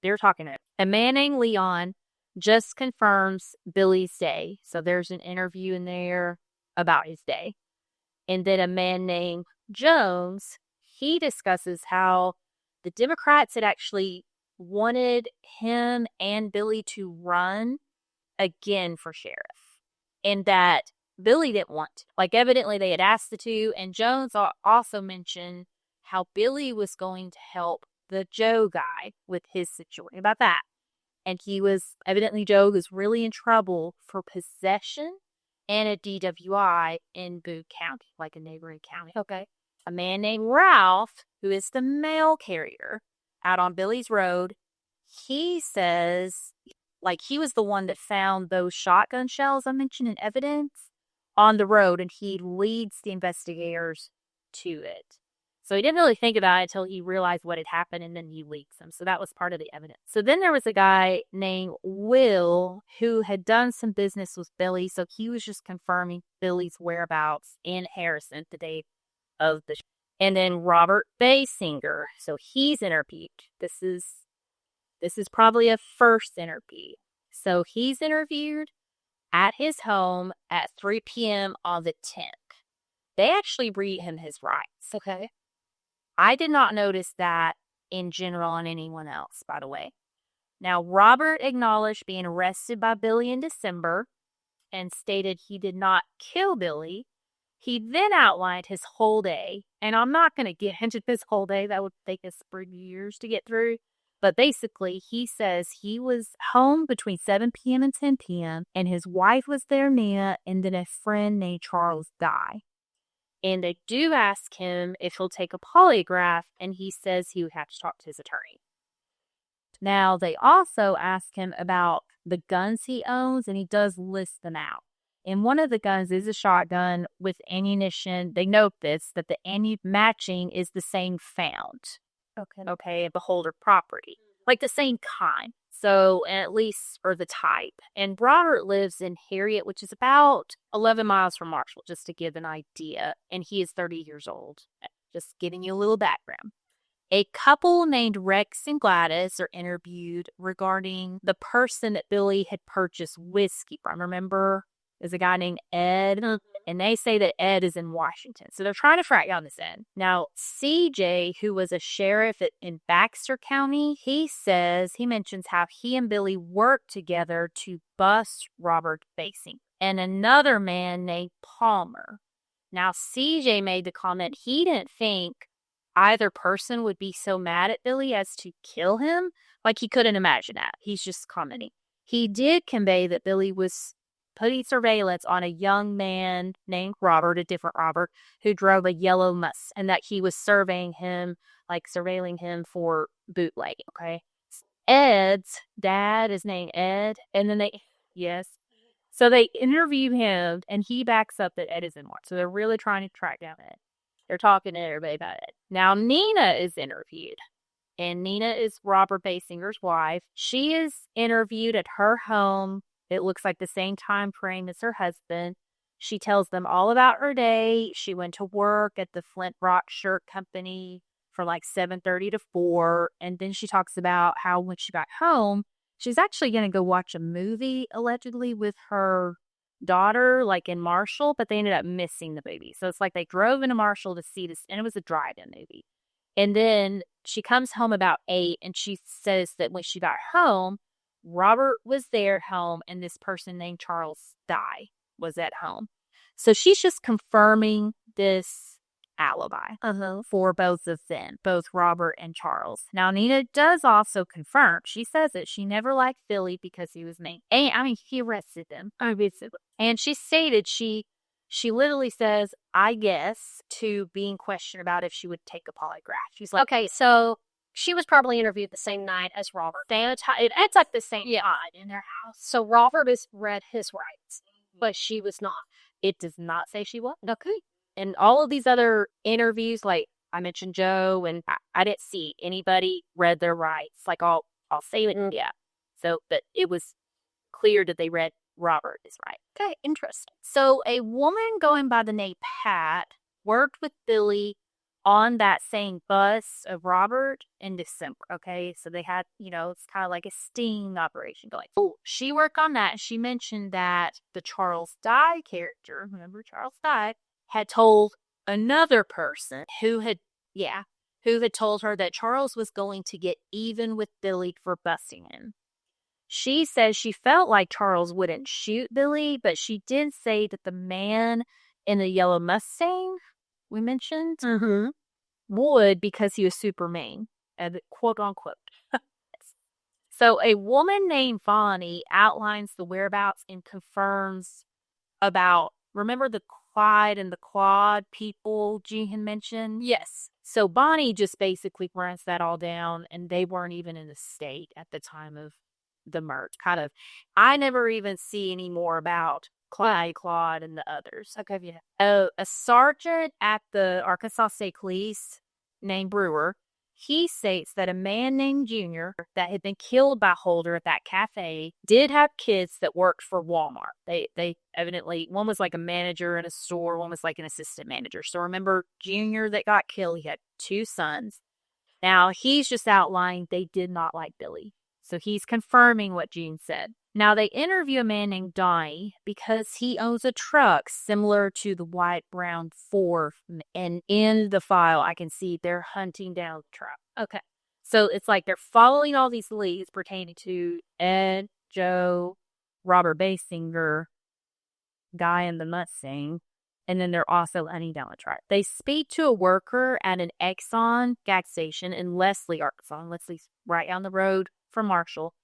They're talking to a man named Leon just confirms Billy's day. So there's an interview in there about his day. And then a man named Jones, he discusses how the Democrats had actually wanted him and Billy to run again for sheriff, and that Billy didn't want to. Like, evidently they had asked the two, and Jones also mentioned how Billy was going to help the Joe guy with his situation about that. And evidently Joe was really in trouble for possession and a DWI in Boone County, like a neighboring county. Okay. A man named Ralph, who is the mail carrier out on Billy's Road, he says, like, he was the one that found those shotgun shells I mentioned in evidence on the road, and he leads the investigators to it. So he didn't really think about it until he realized what had happened, and then he leaks them. So that was part of the evidence. So then there was a guy named Will who had done some business with Billy. So he was just confirming Billy's whereabouts in Harrison the day of the show. And then Robert Basinger. So he's interviewed. This is probably a first interview. So he's interviewed at his home at 3 p.m. on the 10th. They actually read him his rights. Okay. I did not notice that in general on anyone else, by the way. Now, Robert acknowledged being arrested by Billy in December and stated he did not kill Billy. He then outlined his whole day, and I'm not going to get into this whole day. That would take us for years to get through. But basically, he says he was home between 7 p.m. and 10 p.m., and his wife was there, Nina, and then a friend named Charles died. And they do ask him if he'll take a polygraph, and he says he would have to talk to his attorney. Now, they also ask him about the guns he owns, and he does list them out. And one of the guns is a shotgun with ammunition. They note this, that the matching is the same found. Okay, at Beholder property. Like the same kind. So, at least, or the type. And Robert lives in Harriet, which is about 11 miles from Marshall, just to give an idea. And he is 30 years old. Just giving you a little background. A couple named Rex and Gladys are interviewed regarding the person that Billy had purchased whiskey from. Remember? There's a guy named Ed, and they say that Ed is in Washington. So they're trying to track down this Ed. Now, CJ, who was a sheriff in Baxter County, he mentions how he and Billy worked together to bust Robert Basinger. And another man named Palmer. Now, CJ made the comment he didn't think either person would be so mad at Billy as to kill him. Like, he couldn't imagine that. He's just commenting. He did convey that Billy was putting surveillance on a young man named Robert, a different Robert, who drove a yellow Mustang, and that he was surveilling him for bootlegging, okay? Ed's dad is named Ed, and then so they interview him, and he backs up that Ed is in one. So they're really trying to track down Ed. They're talking to everybody about it. Now, Nina is interviewed, and Nina is Robert Basinger's wife. She is interviewed at her home. It looks like the same time frame as her husband. She tells them all about her day. She went to work at the Flint Rock Shirt Company from like 7:30 to 4. And then she talks about how when she got home, she's actually going to go watch a movie, allegedly, with her daughter, like in Marshall, but they ended up missing the movie. So it's like they drove into Marshall to see this, and it was a drive-in movie. And then she comes home about 8, and she says that when she got home, Robert was there home, and this person named Charles Dye was at home. So she's just confirming this alibi for both of them, both Robert and Charles. Now, Nina does also confirm. She says that she never liked Billy because he was mean. And, I mean, he arrested them. And she stated she literally says, I guess, to being questioned about if she would take a polygraph. She's like, okay, so she was probably interviewed the same night as Robert. It's like the same time in their house. So Robert has read his rights, but she was not. It does not say she was. Okay. And all of these other interviews, like I mentioned Joe, and I didn't see anybody read their rights. Like I'll say it, yeah. So, but it was clear that they read Robert is right. Okay, interesting. So a woman going by the name Pat worked with Billy on that same bus of Robert in December, okay? So they had, it's kind of like a sting operation going. Oh, she worked on that, and she mentioned that the Charles Dye character, remember Charles Dye, had told another person who had told her that Charles was going to get even with Billy for busting him. She says she felt like Charles wouldn't shoot Billy, but she did say that the man in the yellow Mustang we mentioned would, because he was super mean, quote unquote. So a woman named Bonnie outlines the whereabouts and confirms about, remember the Clyde and the Claude people Jean had mentioned? Yes. So Bonnie just basically runs that all down, and they weren't even in the state at the time of the murder. Kind of, I never even see any more about Clyde, Claude, and the others. Okay, yeah. A sergeant at the Arkansas State Police named Brewer, he states that a man named Junior that had been killed by Holder at that cafe did have kids that worked for Walmart. They evidently, one was like a manager in a store, one was like an assistant manager. So remember Junior that got killed, he had 2 sons. Now he's just outlining they did not like Billy. So he's confirming what Jean said. Now they interview a man named Donnie because he owns a truck similar to the white brown Ford. And in the file, I can see they're hunting down the truck. Okay. So it's like they're following all these leads pertaining to Ed, Joe, Robert Basinger, guy in the Mustang, and then they're also hunting down the truck. They speak to a worker at an Exxon gas station in Leslie, Arkansas. Leslie's right down the road from Marshall.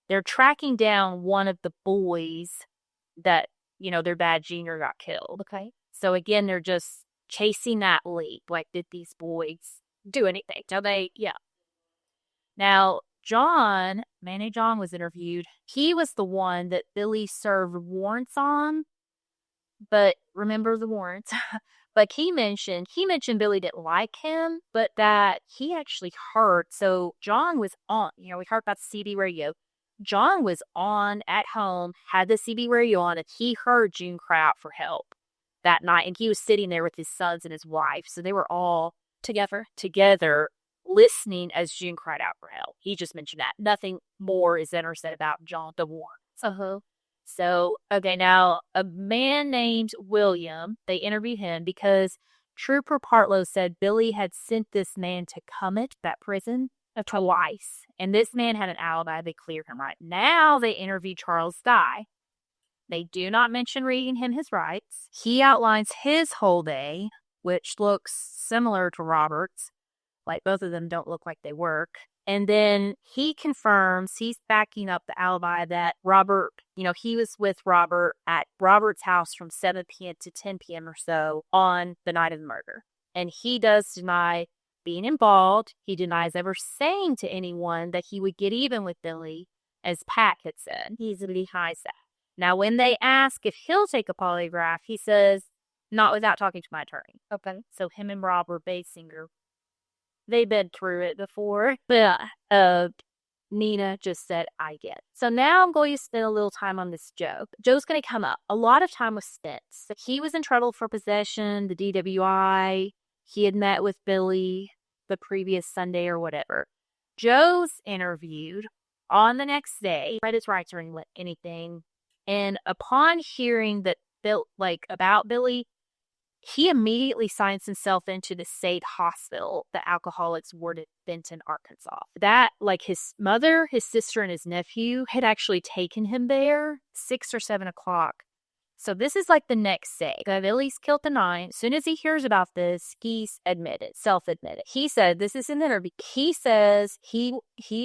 They're tracking down one of the boys that, their dad Junior got killed. Okay. So again, they're just chasing that lead. Like, did these boys do anything? Yeah. Now, John, Manny John was interviewed. He was the one that Billy served warrants on. But remember the warrants. But he mentioned Billy didn't like him, but that he actually heard. So John was on, we heard about the CB radio. John was on at home, had the CB radio on, and he heard June cry out for help that night. And he was sitting there with his sons and his wife. So they were all together listening as June cried out for help. He just mentioned that. Nothing more is ever said about John the warrants. So, okay, now a man named William, they interviewed him because Trooper Partlow said Billy had sent this man to Cummit, that prison, twice. And this man had an alibi. They cleared him right. Now they interview Charles Dye. They do not mention reading him his rights. He outlines his whole day, which looks similar to Robert's. Like, both of them don't look like they work. And then he confirms, he's backing up the alibi that Robert, he was with Robert at Robert's house from 7 p.m. to 10 p.m. or so on the night of the murder. And he does deny being involved. He denies ever saying to anyone that he would get even with Billy, as Pat had said. He easily hides that. Now, when they ask if he'll take a polygraph, he says, not without talking to my attorney. Okay. So him and Robert Basinger, they've been through it before. But Nina just said, I get it. So now I'm going to spend a little time on this Joe. Joe's going to come up. A lot of time was spent. So he was in trouble for possession, the DWI. He had met with Billy the previous Sunday or whatever. Joe's interviewed on the next day, read his rights or anything. And upon hearing that about Billy, he immediately signs himself into the state hospital, the Alcoholics Ward at Benton, Arkansas. That, his mother, his sister, and his nephew had actually taken him there 6 or 7 o'clock. So this is the next day. Billy's killed the 9. As soon as he hears about this, he's self-admitted. He said, this is an interview. He says he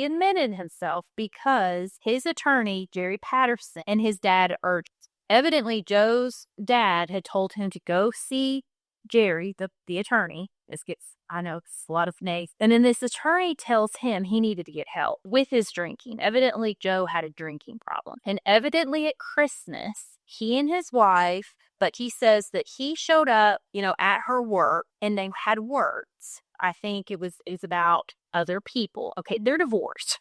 admitted himself because his attorney, Jerry Patterson, and his dad urged. Evidently, Joe's dad had told him to go see Jerry, the attorney. This gets, I know, it's a lot of names. And then this attorney tells him he needed to get help with his drinking. Evidently, Joe had a drinking problem. And evidently at Christmas, he and his wife, but he says that he showed up, at her work and they had words. I think it was about other people. Okay, they're divorced.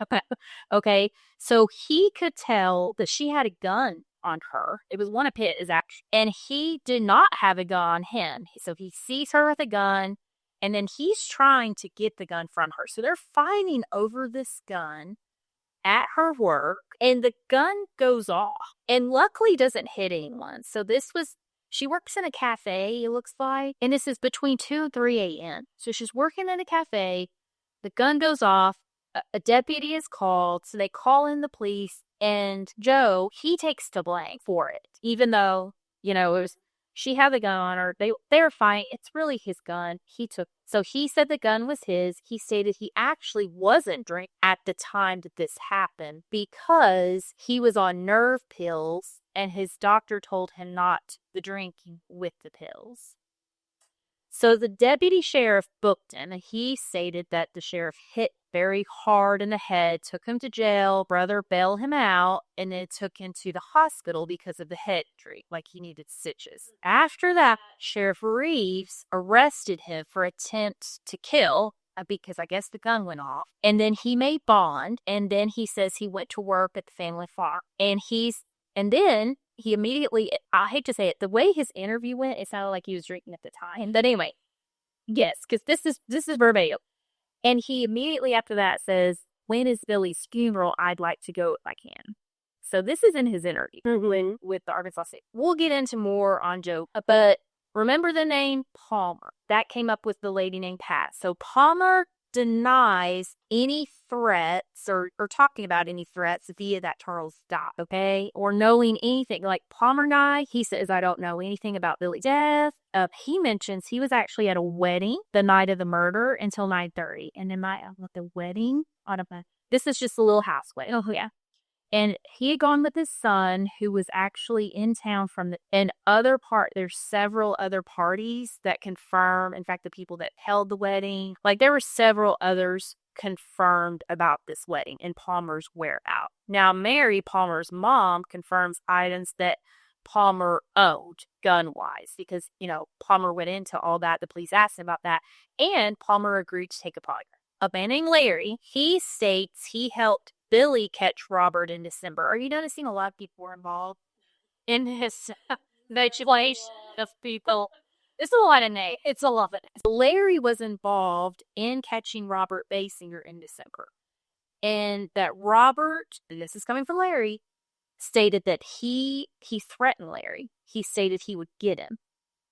Okay, so he could tell that she had a gun on her. It was one of his, actually. And he did not have a gun on him. So he sees her with a gun, and then he's trying to get the gun from her. So they're fighting over this gun at her work, and the gun goes off and luckily doesn't hit anyone. So she works in a cafe, it looks like, and this is between 2 and 3 a.m. So she's working in a cafe, the gun goes off, a deputy is called, so they call in the police, and Joe, he takes the blame for it, even though, she had the gun on her. They were fine. It's really his gun. So he said the gun was his. He stated he actually wasn't drinking at the time that this happened because he was on nerve pills and his doctor told him not the drinking with the pills. So the deputy sheriff booked him, and he stated that the sheriff hit very hard in the head, took him to jail, brother bailed him out, and then took him to the hospital because of the head injury, like he needed stitches. After that, Sheriff Reeves arrested him for attempt to kill, because I guess the gun went off, and then he made bond, and then he says he went to work at the family farm, and then he immediately, I hate to say it, the way his interview went, it sounded like he was drinking at the time. But anyway, yes, because this is verbatim. And he immediately after that says, when is Billy's funeral? I'd like to go if I can. So this is in his interview with the Arkansas State. We'll get into more on Joe, but remember the name Palmer. That came up with the lady named Pat. So Palmer denies any threats or talking about any threats via that Charles died, okay? Or knowing anything. Like Palmer guy, he says, I don't know anything about Billy's death. He mentions he was actually at a wedding the night of the murder until 9:30. And then the wedding? This is just a little house wedding. Oh, yeah. And he had gone with his son, who was actually in town there's several other parties that confirm, in fact, the people that held the wedding, like there were several others confirmed about this wedding and Palmer's whereabouts. Now, Mary, Palmer's mom, confirms items that Palmer owned gun-wise because, Palmer went into all that. The police asked him about that, and Palmer agreed to take a polygraph. A man named Larry, he states he helped Billy catch Robert in December. Are you noticing a lot of people were involved in his situation of people? It's a lot of names. It's a lot of names. Larry was involved in catching Robert Basinger in December. And that Robert, and this is coming from Larry, stated that he threatened Larry. He stated he would get him.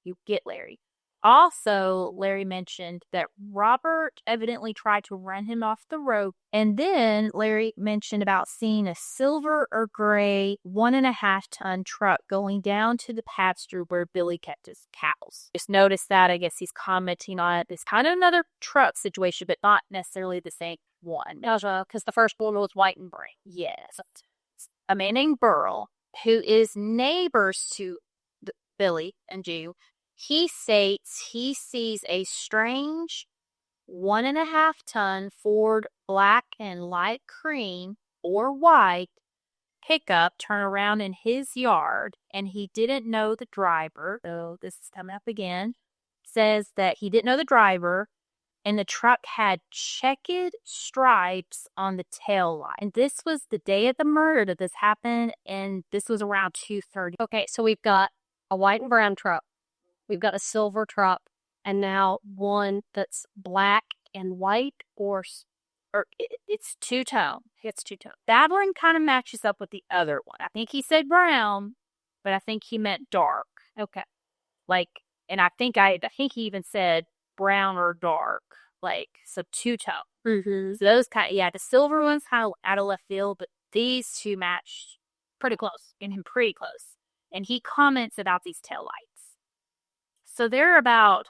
You get Larry. Also, Larry mentioned that Robert evidently tried to run him off the road. And then Larry mentioned about seeing a silver or gray 1.5-ton truck going down to the pasture where Billy kept his cows. Just notice that. I guess he's commenting on it. It's kind of another truck situation, but not necessarily the same one. Because the first one was white and brown. Yes. A man named Burl, who is neighbors to Billy and Jew, he states he sees a strange 1.5-ton Ford black and light cream or white pickup turn around in his yard, and he didn't know the driver. So this is coming up again. Says that he didn't know the driver, and the truck had checkered stripes on the tail light. And this was the day of the murder that this happened, and this was around 2:30. Okay, so we've got a white and brown truck. We've got a silver truck, and now one that's black and white, or it's two-tone. It's two-tone. That one kind of matches up with the other one. I think he said brown, but I think he meant dark. Okay. And I think he even said brown or dark, so two-tone. Mm-hmm. So those the silver one's kind of out of left field, but these two matched pretty close. Pretty close. And he comments about these taillights. So there are about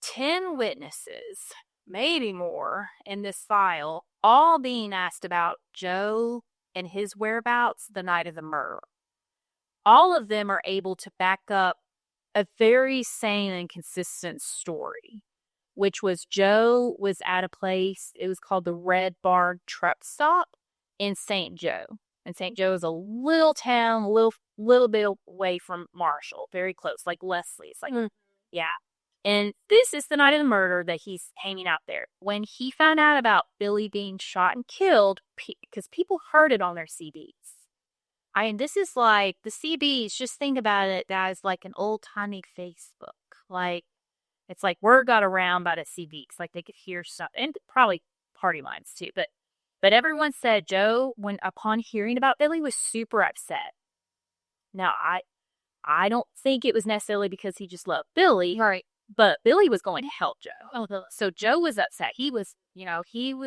10 witnesses, maybe more, in this file, all being asked about Joe and his whereabouts the night of the murder. All of them are able to back up a very sane and consistent story, which was Joe was at a place, it was called the Red Barn Truck Stop in St. Joe. And St. Joe is a little town, little bit away from Marshall, very close, like Leslie. It's yeah. And this is the night of the murder that he's hanging out there. When he found out about Billy being shot and killed, because people heard it on their CBs. This is like the CBs, just think about it as like an old-timey Facebook. It's like word got around about a CBs. Like they could hear stuff, and probably party lines too. But everyone said Joe, upon hearing about Billy, was super upset. Now, I don't think it was necessarily because he just loved Billy. Right. But Billy was going to help Joe. So Joe was upset. He was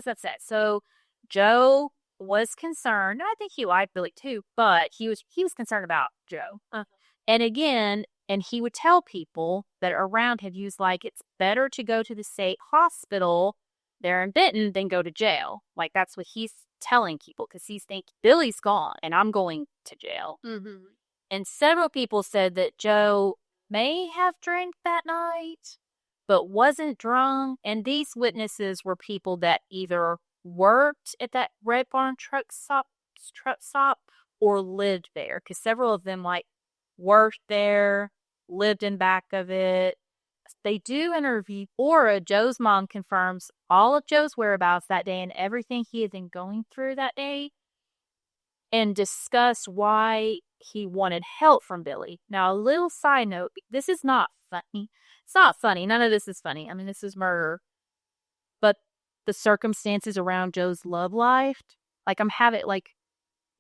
upset. So Joe was concerned. I think he liked Billy too, but he was concerned about Joe. Uh-huh. And again, and he would tell people that are around him, he was like, it's better to go to the state hospital there in Benton than go to jail. That's what he's telling people, because he's thinking Billy's gone and I'm going to jail. Mm-hmm. And several people said that Joe may have drank that night, but wasn't drunk. And these witnesses were people that either worked at that Red Barn truck stop or lived there, because several of them like worked there, lived in back of it. They do interview Aura. Joe's mom confirms all of Joe's whereabouts that day and everything he had been going through that day, and discuss why he wanted help from Billy. Now, a little side note, this is not funny. It's not funny. None of this is funny. I mean, this is murder. But the circumstances around Joe's love life, like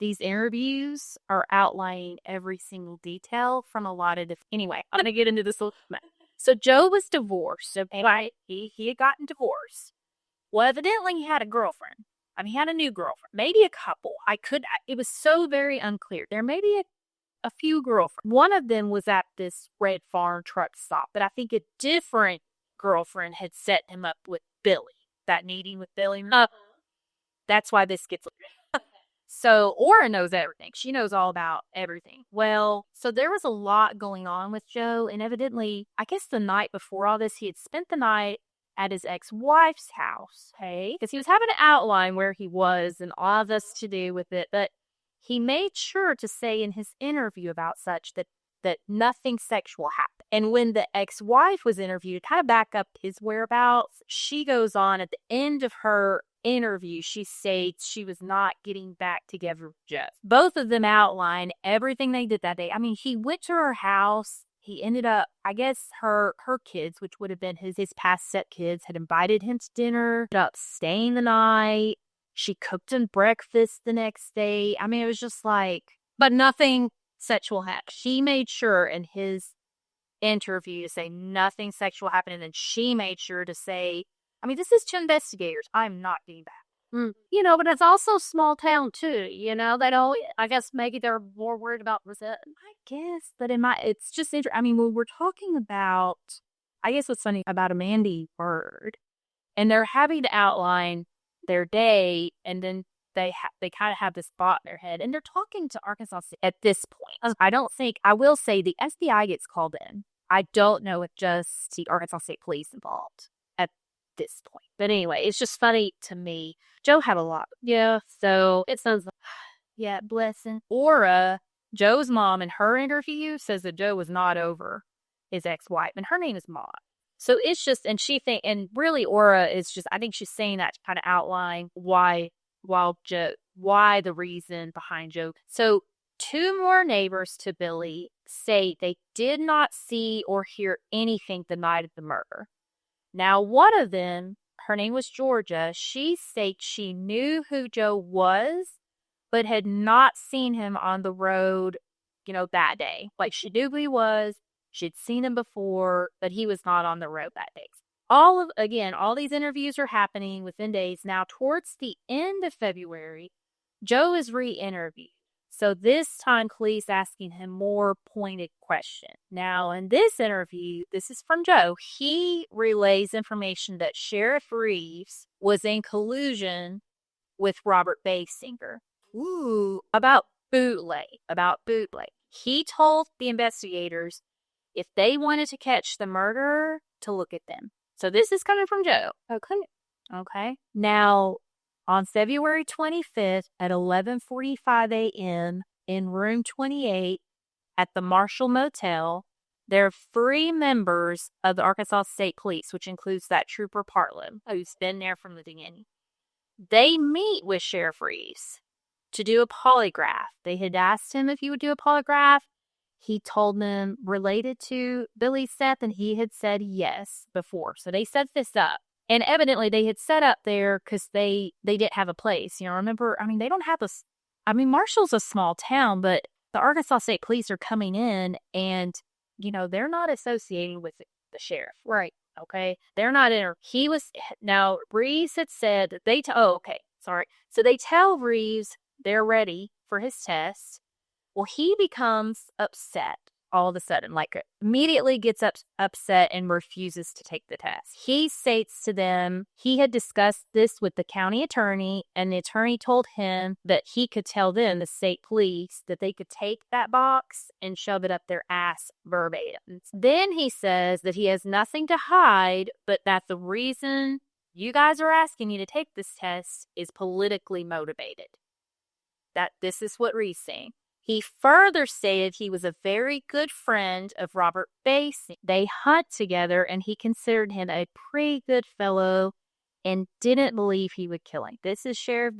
these interviews are outlining every single detail from a lot of different. Anyway, I'm going to get into this a little bit. So Joe was divorced. So he had gotten divorced. Well, evidently he had a girlfriend. I mean, he had a new girlfriend, maybe a couple. It was so very unclear. There may be a few girlfriends. One of them was at this Red Farm truck stop, but I think a different girlfriend had set him up with Billy. That meeting with Billy. That's why this gets. So Aura knows everything. She knows all about everything. Well, so there was a lot going on with Joe, and evidently, I guess the night before all this, he had spent the night at his ex-wife's house, hey? Because he was having an outline where he was and all this to do with it, but he made sure to say in his interview about such that nothing sexual happened. And when the ex-wife was interviewed, kind of back up his whereabouts, she goes on at the end of her interview, she states she was not getting back together with Joe. Both of them outline everything they did that day. I mean, he went to her house. He ended up, I guess her kids, which would have been his past stepkids, had invited him to dinner, ended up staying the night. She cooked him breakfast the next day. I mean, it was just like, but nothing sexual happened. She made sure in his interview to say nothing sexual happened, and then she made sure to say, I mean, this is to investigators. I'm not getting back. But it's also small town too. They don't. I guess maybe they're more worried about resentment. I guess, but it's just interesting. I mean, when we're talking about, I guess what's funny about a Mandy Bird, and they're having to outline their day, and then they kind of have this thought in their head, and they're talking to Arkansas State at this point. I will say the FBI gets called in. I don't know if just the Arkansas State Police involved at this point. But anyway, it's just funny to me. Joe had a lot. Yeah. So it sounds like, yeah, blessing. Aura, Joe's mom, in her interview says that Joe was not over his ex-wife, and her name is Maud. So it's just, and really Aura is just, I think she's saying that to kind of outline why the reason behind Joe. So 2 more neighbors to Billy say they did not see or hear anything the night of the murder. Now, one of them, her name was Georgia, she states she knew who Joe was, but had not seen him on the road, that day. Like, she knew who he was, she'd seen him before, but he was not on the road that day. All these interviews are happening within days. Now, towards the end of February, Joe is re-interviewed. So this time, police asking him more pointed questions. Now, in this interview, this is from Joe, he relays information that Sheriff Reeves was in collusion with Robert Basinger. About bootleg. He told the investigators if they wanted to catch the murderer, to look at them. So this is coming from Joe. Okay. Now, on February 25th at 11:45 a.m. in room 28 at the Marshall Motel, there are 3 members of the Arkansas State Police, which includes that Trooper Partland, who's been there from the beginning. They meet with Sheriff Reeves to do a polygraph. They had asked him if he would do a polygraph. He told them related to Billy's death, and he had said yes before. So they set this up. And evidently they had set up there because they didn't have a place. Remember, I mean, they don't have Marshall's a small town, but the Arkansas State Police are coming in and, they're not associating with the sheriff. Right. Okay. They're not in. Now, Reeves had said that So they tell Reeves they're ready for his test. Well, he becomes upset all of a sudden, like immediately gets upset and refuses to take the test. He states to them he had discussed this with the county attorney, and the attorney told him that he could tell them, the state police, that they could take that box and shove it up their ass verbatim. Then he says that he has nothing to hide, but that the reason you guys are asking me to take this test is politically motivated. That this is what Reed's saying. He further stated he was a very good friend of Robert Basie. They hunt together, and he considered him a pretty good fellow and didn't believe he would kill him. This is your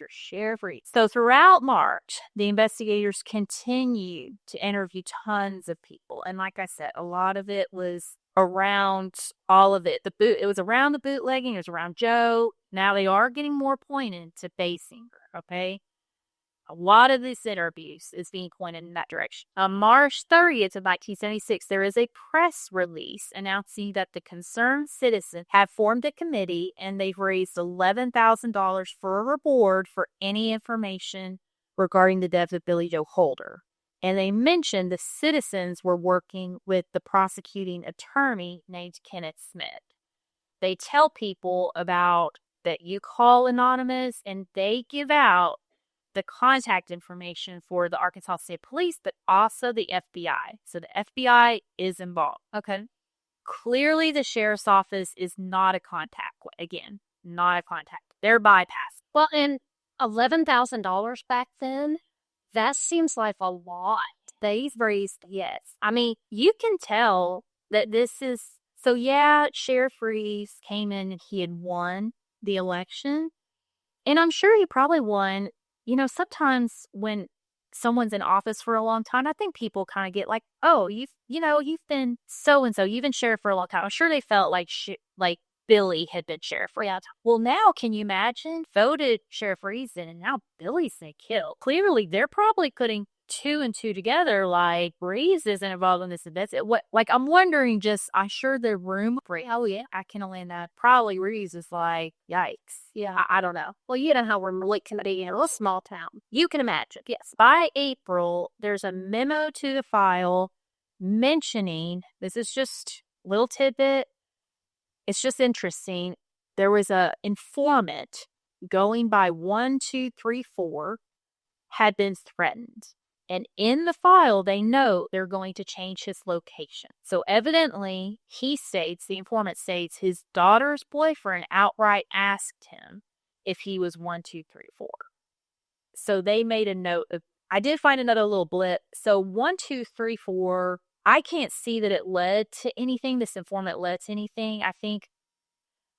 Sheriff Reed. So throughout March, the investigators continued to interview tons of people. And like I said, a lot of it was around all of it. It was around the bootlegging. It was around Joe. Now they are getting more pointed to Basinger, okay? A lot of this interviews is being pointed in that direction. On March 30th of 1976, there is a press release announcing that the concerned citizens have formed a committee and they've raised $11,000 for a reward for any information regarding the death of Billy Joe Holder. And they mentioned the citizens were working with the prosecuting attorney named Kenneth Smith. They tell people about that you call anonymous, and they give out the contact information for the Arkansas State Police, but also the FBI. So the FBI is involved. Okay. Clearly, the sheriff's office is not a contact. Again, not a contact. They're bypassed. Well, and $11,000 back then, that seems like a lot. They've raised, yes. I mean, you can tell that this is, so yeah, Sheriff Reeves came in and he had won the election. And I'm sure he probably won. You know, sometimes when someone's in office for a long time, I think people kind of get like, oh, you've been so-and-so, you've been sheriff for a long time. I'm sure they felt like Billy had been sheriff for a long time. Well, now, can you imagine? Voted Sheriff Reeves in, and now Billy's been killed. Clearly, they're probably putting two and two together, like Reeves isn't involved in this event. I'm wondering, I'm sure the room, oh yeah, I can only that. Probably Reeves is like, yikes. Yeah. I don't know. Well, you know how remote can be in a small town. You can imagine. Yes. By April, there's a memo to the file mentioning, this is just a little tidbit, it's just interesting. There was a informant going by 1234 had been threatened. And in the file, they note they're going to change his location. So evidently, the informant states, his daughter's boyfriend outright asked him if he was 1234. So they made a note of, I did find another little blip. So 1234, I can't see that it led to anything. This informant led to anything. I think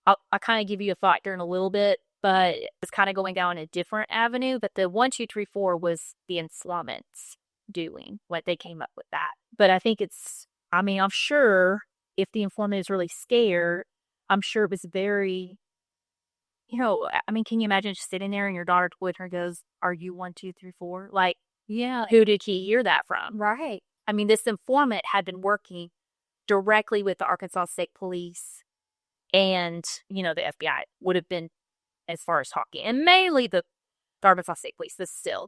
I'll kind of give you a thought during a little bit, but it's kind of going down a different avenue. But the 1234 was the informants doing what they came up with that. But I think I'm sure if the informant is really scared, I'm sure it was very, can you imagine just sitting there and your daughter with her goes, are you 1234? Like, yeah, who did he hear that from? Right. I mean, this informant had been working directly with the Arkansas State Police and, the FBI would have been as far as talking, and mainly the Arkansas State Police,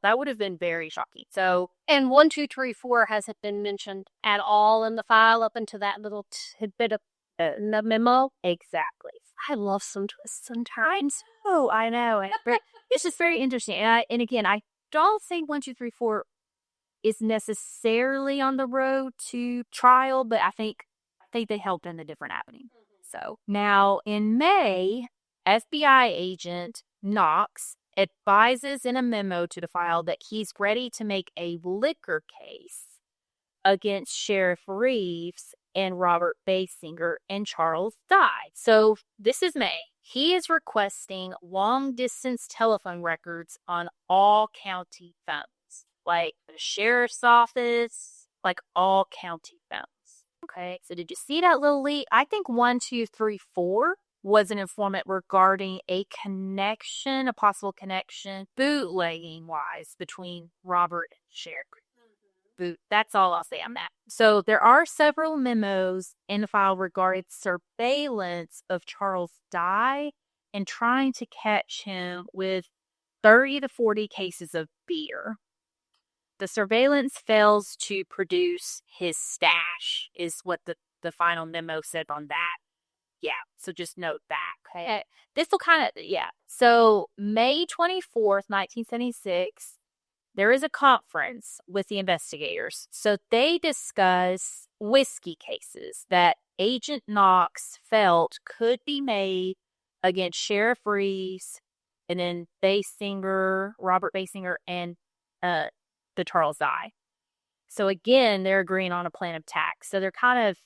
that would have been very shocking. So, and 1234 hasn't been mentioned at all in the file up into that little tidbit of the memo. Exactly. I love some twists sometimes. Oh, I know. It's just very interesting. And again, I don't think 1234 is necessarily on the road to trial, but I think they helped in a different avenue. So now in May, FBI agent Knox advises in a memo to the file that he's ready to make a liquor case against Sheriff Reeves and Robert Basinger and Charles Dye. So this is May. He is requesting long-distance telephone records on all county phones, like the sheriff's office, like all county phones. Okay, so did you see that little leak? I think 1234 was an informant regarding a possible connection, bootlegging-wise, between Robert and Sheriff. That's all I'll say on that. So there are several memos in the file regarding surveillance of Charles Dye and trying to catch him with 30 to 40 cases of beer. The surveillance fails to produce his stash, is what the final memo said on that. Yeah, so just note that. Okay. This will kind of, yeah. So May 24th, 1976, there is a conference with the investigators. So they discuss whiskey cases that Agent Knox felt could be made against Sheriff Reeves and then Robert Basinger, and the Charles Eye. So again, they're agreeing on a plan of attack. So they're kind of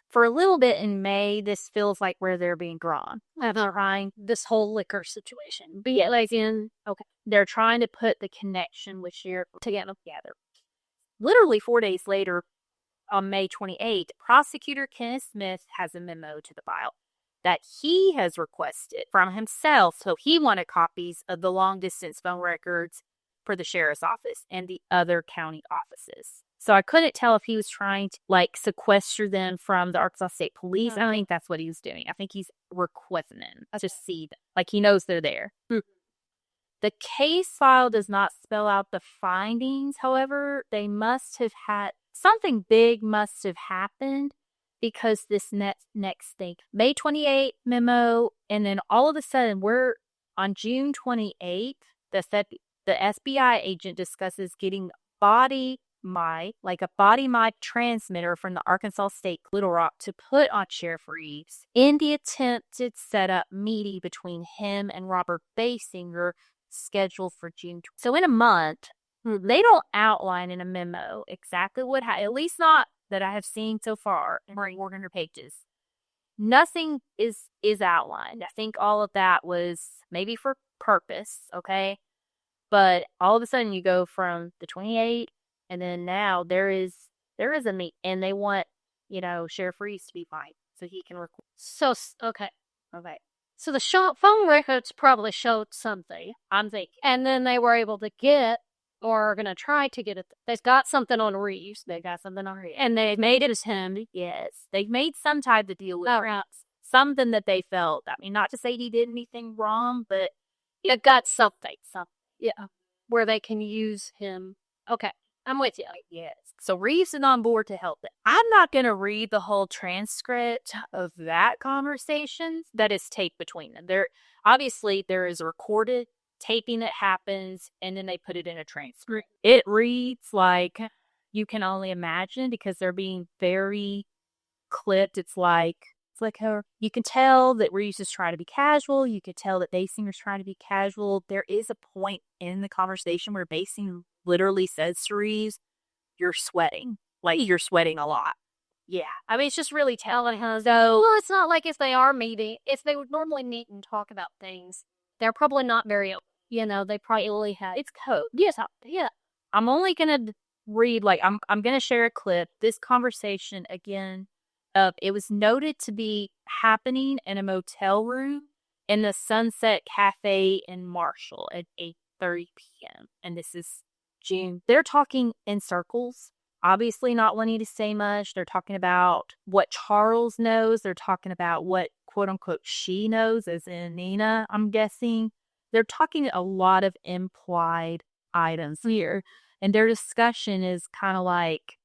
for a little bit in May, this feels like where they're being drawn. Behind this whole liquor situation. Okay. They're trying to put the connection with Sheriff together. Literally 4 days later, on May 28th, prosecutor Kenneth Smith has a memo to the file that he has requested from himself. So he wanted copies of the long distance phone records for the sheriff's office and the other county offices. So I couldn't tell if he was trying to sequester them from the Arkansas State Police. I don't think that's what he was doing. I think he's requesting them to see them. He knows they're there. The case file does not spell out the findings. However, they must have had something big must have happened, because this next thing, May 28th memo, and then all of a sudden we're on June 28th, the FBI agent discusses getting a body mic transmitter from the Arkansas State Little Rock to put on Sheriff Reeves in the attempted setup meeting between him and Robert Basinger, scheduled for June. So in a month, they don't outline in a memo exactly what at least not that I have seen so far in 400 pages. Nothing is outlined. I think all of that was maybe for purpose, okay? But all of a sudden you go from the 28th, and then now there is a meet, and they want, Sheriff Reeves to be fine so he can record. So, okay. So the phone records probably showed something, I'm thinking. And then they were able to get, or are going to try to get it. They've got something on Reeves. And they made it as him. Yes. They've made some type of deal with something that they felt. I mean, not to say he did anything wrong, but it got something. Yeah. Where they can use him. Okay. I'm with you. Yes. So Reeves is on board to help them. I'm not going to read the whole transcript of that conversation that is taped between them. Obviously, there is a recorded taping that happens, and then they put it in a transcript. It reads like you can only imagine, because they're being very clipped. It's like how you can tell that Reeves is trying to be casual. You could tell that Basinger's trying to be casual. There is a point in the conversation where Basinger literally says to Reeves, "You're sweating. You're sweating a lot." Yeah. I mean, it's just really telling how. So, well, it's not like if they would normally meet and talk about things, they're probably not very open. They probably have. It's code. Yes. Yeah. I'm only going to read, I'm going to share a clip. This conversation, again, it was noted to be happening in a motel room in the Sunset Cafe in Marshall at 8:30 p.m. And this is June. They're talking in circles, obviously not wanting to say much. They're talking about what Charles knows. They're talking about what, quote unquote, she knows, as in Nina, I'm guessing. They're talking a lot of implied items here. And their discussion is kind of like,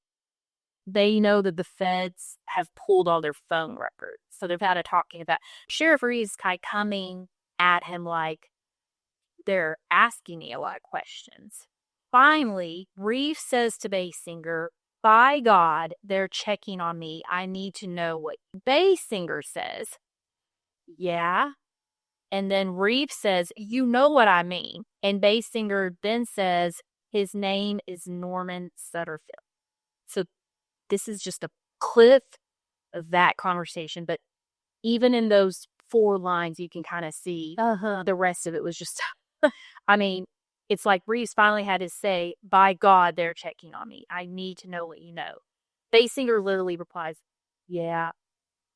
they know that the feds have pulled all their phone records. So they've had a talking about Sheriff Reeves kind of coming at him like they're asking me a lot of questions. Finally, Reeves says to Basinger, "By God, they're checking on me. I need to know what." Basinger says, "Yeah." And then Reeves says, "You know what I mean." And Basinger then says, "His name is Norman Sutterfield." So this is just a clip of that conversation. But even in those 4 lines, you can kind of see the rest of it was just, I mean, it's like Reeves finally had to say, "By God, they're checking on me. I need to know what you know." Basinger literally replies, "Yeah."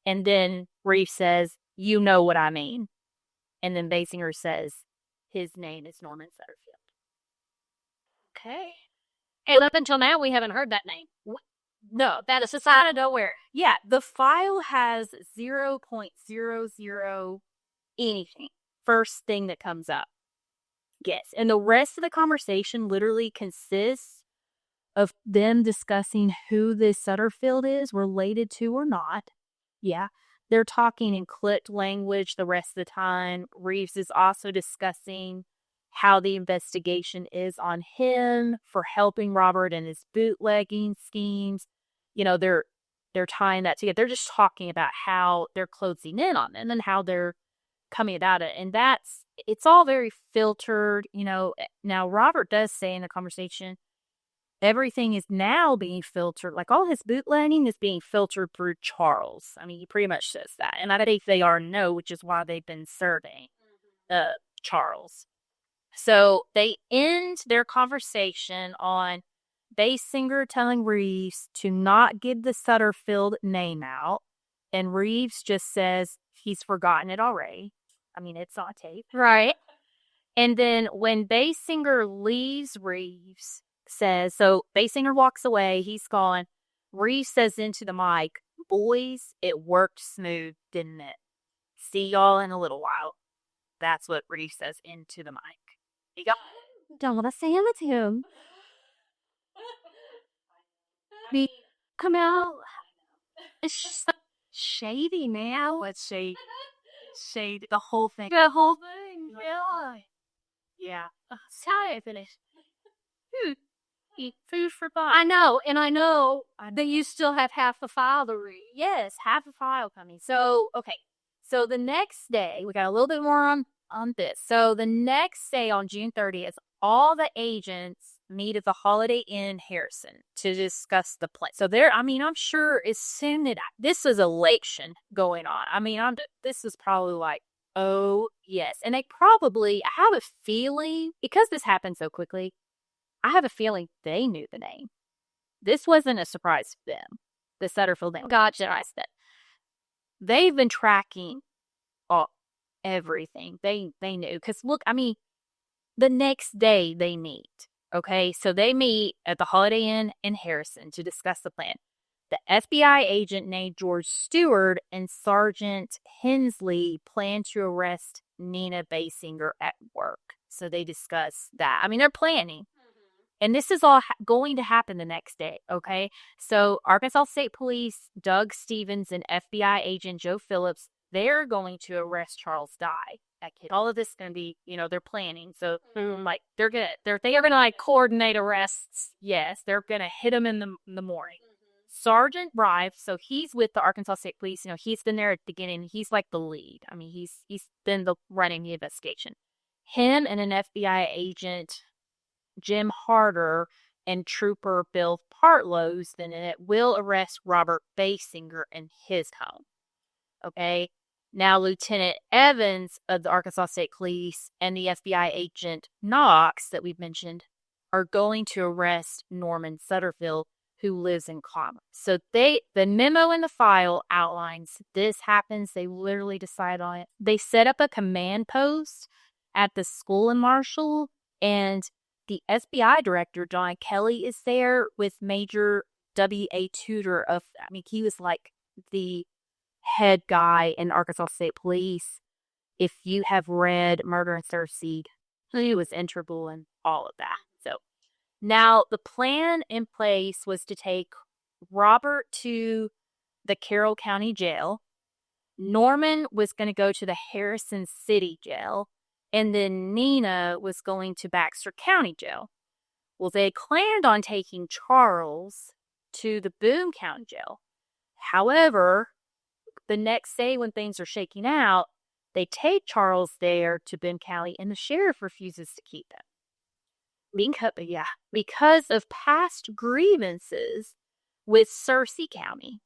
And then Reeves says, "You know what I mean." And then Basinger says, "His name is Norman Sutterfield." Okay. And up until now, we haven't heard that name. No, that is just out of nowhere. Yeah, the file has 0.00 anything. First thing that comes up. Yes, and the rest of the conversation literally consists of them discussing who this Sutterfield is related to or not. Yeah. They're talking in clipped language the rest of the time. Reeves is also discussing how the investigation is on him for helping Robert and his bootlegging schemes. They're tying that together. They're just talking about how they're closing in on them and how they're coming about it. And it's all very filtered. Now Robert does say in the conversation, everything is now being filtered. Like all his bootlegging is being filtered through Charles. I mean, he pretty much says that. And I think they are which is why they've been serving Charles. So they end their conversation on Basinger telling Reeves to not give the Sutterfield name out. And Reeves just says he's forgotten it already. I mean, it's on tape. Right. And then when Basinger leaves, Reeves says, so Basinger walks away, he's gone. Reeves says into the mic, "Boys, it worked smooth, didn't it? See y'all in a little while." That's what Reeves says into the mic. He got Don't want to say it to him. Come out. It's just shady now. Let's shade the whole thing. The whole thing. Yeah. Yeah. Sorry, I finished. Eat food for thought. I know that you still have half the file to read. Yes, half a file coming. So, okay. So the next day, we got a little bit more on this. So the next day on June 30th, all the agents meet at the Holiday Inn Harrison to discuss the plan. So I'm sure as soon as this was election going on, this is probably like, oh, yes. And I have a feeling, because this happened so quickly, I have a feeling they knew the name. This wasn't a surprise to them. The Sutterfield name. Gotcha. I said. They've been tracking everything. They knew. Because look, the next day they meet. Okay, so they meet at the Holiday Inn in Harrison to discuss the plan. The FBI agent named George Stewart and Sergeant Hensley plan to arrest Nina Basinger at work. So they discuss that. They're planning. And this is all going to happen the next day, okay? So Arkansas State Police, Doug Stevens, and FBI agent Joe Phillips, they're going to arrest Charles Dye. All of this is going to be, they're planning. So they are going to coordinate arrests. Yes, they're going to hit him in the morning. Sergeant Rive, so he's with the Arkansas State Police. He's been there at the beginning. He's like the lead. He's been running the investigation. Him and an FBI agent, Jim Harder, and Trooper Bill Partlows, then it will arrest Robert Basinger in his home. Okay? Now, Lieutenant Evans of the Arkansas State Police and the FBI agent Knox that we've mentioned are going to arrest Norman Sutterfield, who lives in Commerce. So the memo in the file outlines this happens. They literally decide on it. They set up a command post at the school in Marshall, and the FBI director, John Kelly, is there with Major W.A. Tudor he was like the head guy in Arkansas State Police. If you have read Murder and Cersei, he was integral in all of that. So now the plan in place was to take Robert to the Carroll County Jail. Norman was going to go to the Harrison City Jail. And then Nina was going to Baxter County Jail. Well, they planned on taking Charles to the Boone County Jail. However, the next day when things are shaking out, they take Charles there to Boone County, and the sheriff refuses to keep him. Because of past grievances with Searcy County.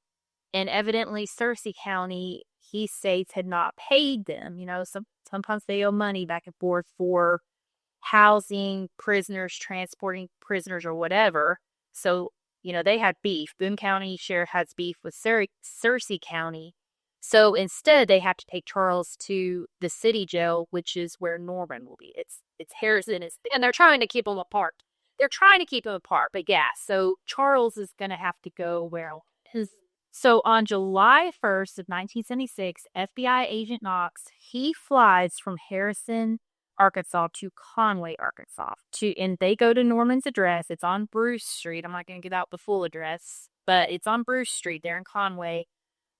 And evidently Searcy County, he states, had not paid them. Sometimes they owe money back and forth for housing prisoners, transporting prisoners, or whatever. So, they had beef. Boone County Sheriff has beef with Searcy County. So instead, they have to take Charles to the city jail, which is where Norman will be. It's Harrison, and they're trying to keep them apart. But yeah, so Charles is going to have to go where So on July 1st of 1976, FBI agent Knox, he flies from Harrison, Arkansas to Conway, Arkansas. And they go to Norman's address. It's on Bruce Street. I'm not going to give out the full address, but it's on Bruce Street there in Conway.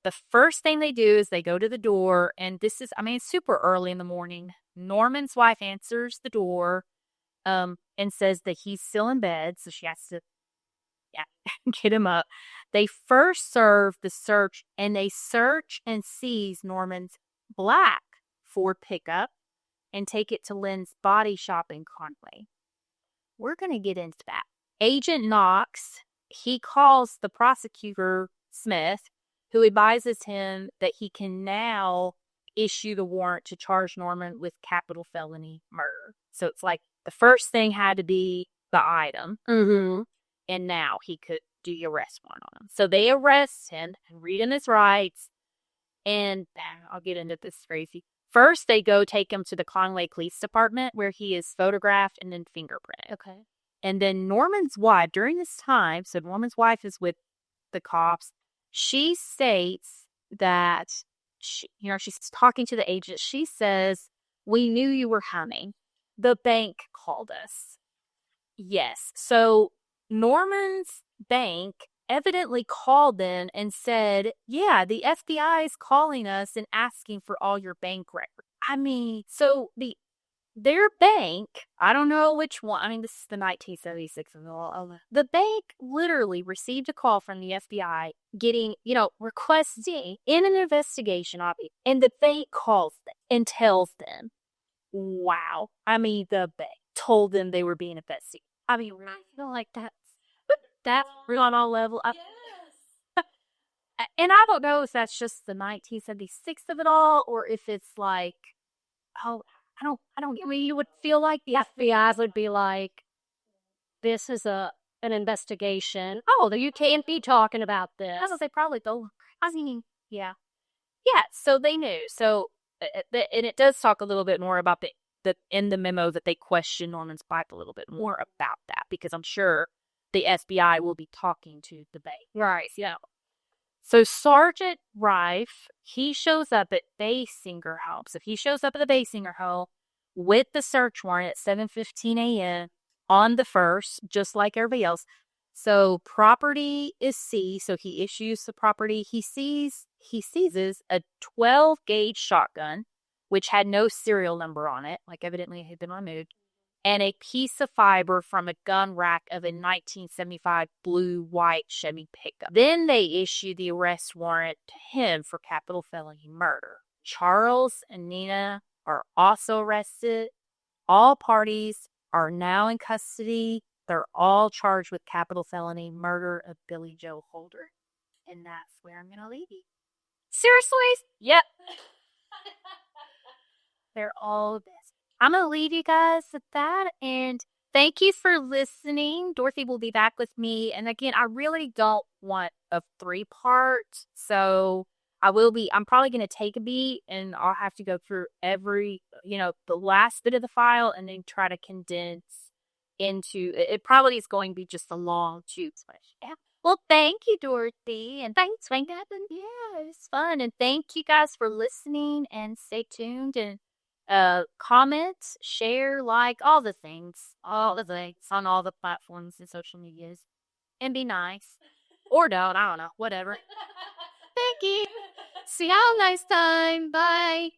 The first thing they do is they go to the door, and it's super early in the morning. Norman's wife answers the door and says that he's still in bed, so she has to get him up. They first serve the search, and they search and seize Norman's black Ford pickup and take it to Lynn's body shop in Conway. We're going to get into that. Agent Knox, he calls the prosecutor, Smith, who advises him that he can now issue the warrant to charge Norman with capital felony murder. So it's like the first thing had to be the item. Mm-hmm. And now he could do the arrest warrant on him. So they arrest him and read him his rights. And I'll get into this crazy. First, they go take him to the Conway Police Department where he is photographed and then fingerprinted. Okay. And then Norman's wife, during this time, so Norman's wife is with the cops. She states that, she's talking to the agent. She says, "We knew you were coming. The bank called us." Yes. So Norman's bank evidently called in and said, "Yeah, the FBI is calling us and asking for all your bank records." So their bank, I don't know which one. This is the 1976 of all. The bank literally received a call from the FBI getting, requesting in an investigation, obviously, and the bank calls them and tells them, wow. The bank told them they were being investigated. I feel like that's on all level. Yes. And I don't know if that's just the 1976 of it all, or if it's like, you would feel like The FBI would be like, this is an investigation. Oh, you can't be talking about this. They probably don't. Yeah. Yeah, so they knew. So, and it does talk a little bit more about in the memo that they question Norman's wife a little bit more about that, because I'm sure the FBI will be talking to the bank. Right, yeah. So Sergeant Rife, he shows up at Basinger home. So he shows up at the Basinger home with the search warrant at 7:15 a.m. on the 1st, just like everybody else. So property is seized. So he issues the property. He seizes a 12-gauge shotgun, which had no serial number on it, like evidently it had been removed, and a piece of fiber from a gun rack of a 1975 blue-white Chevy pickup. Then they issue the arrest warrant to him for capital felony murder. Charles and Nina are also arrested. All parties are now in custody. They're all charged with capital felony murder of Billy Joe Holder. And that's where I'm going to leave you. Seriously? Yep. They're all best. I'm going to leave you guys with that, and thank you for listening. Dorothy will be back with me, and again, I really don't want a 3-part, so I'm probably going to take a beat, and I'll have to go through every, the last bit of the file, and then try to condense into, it probably is going to be just a long tube smash. Yeah. Well, thank you, Dorothy, and thanks for having. Yeah, it was fun, and thank you guys for listening, and stay tuned, and comment, share, like, all the things on all the platforms and social medias, and be nice. Or don't, I don't know, whatever. Thank you. See y'all next time. Bye.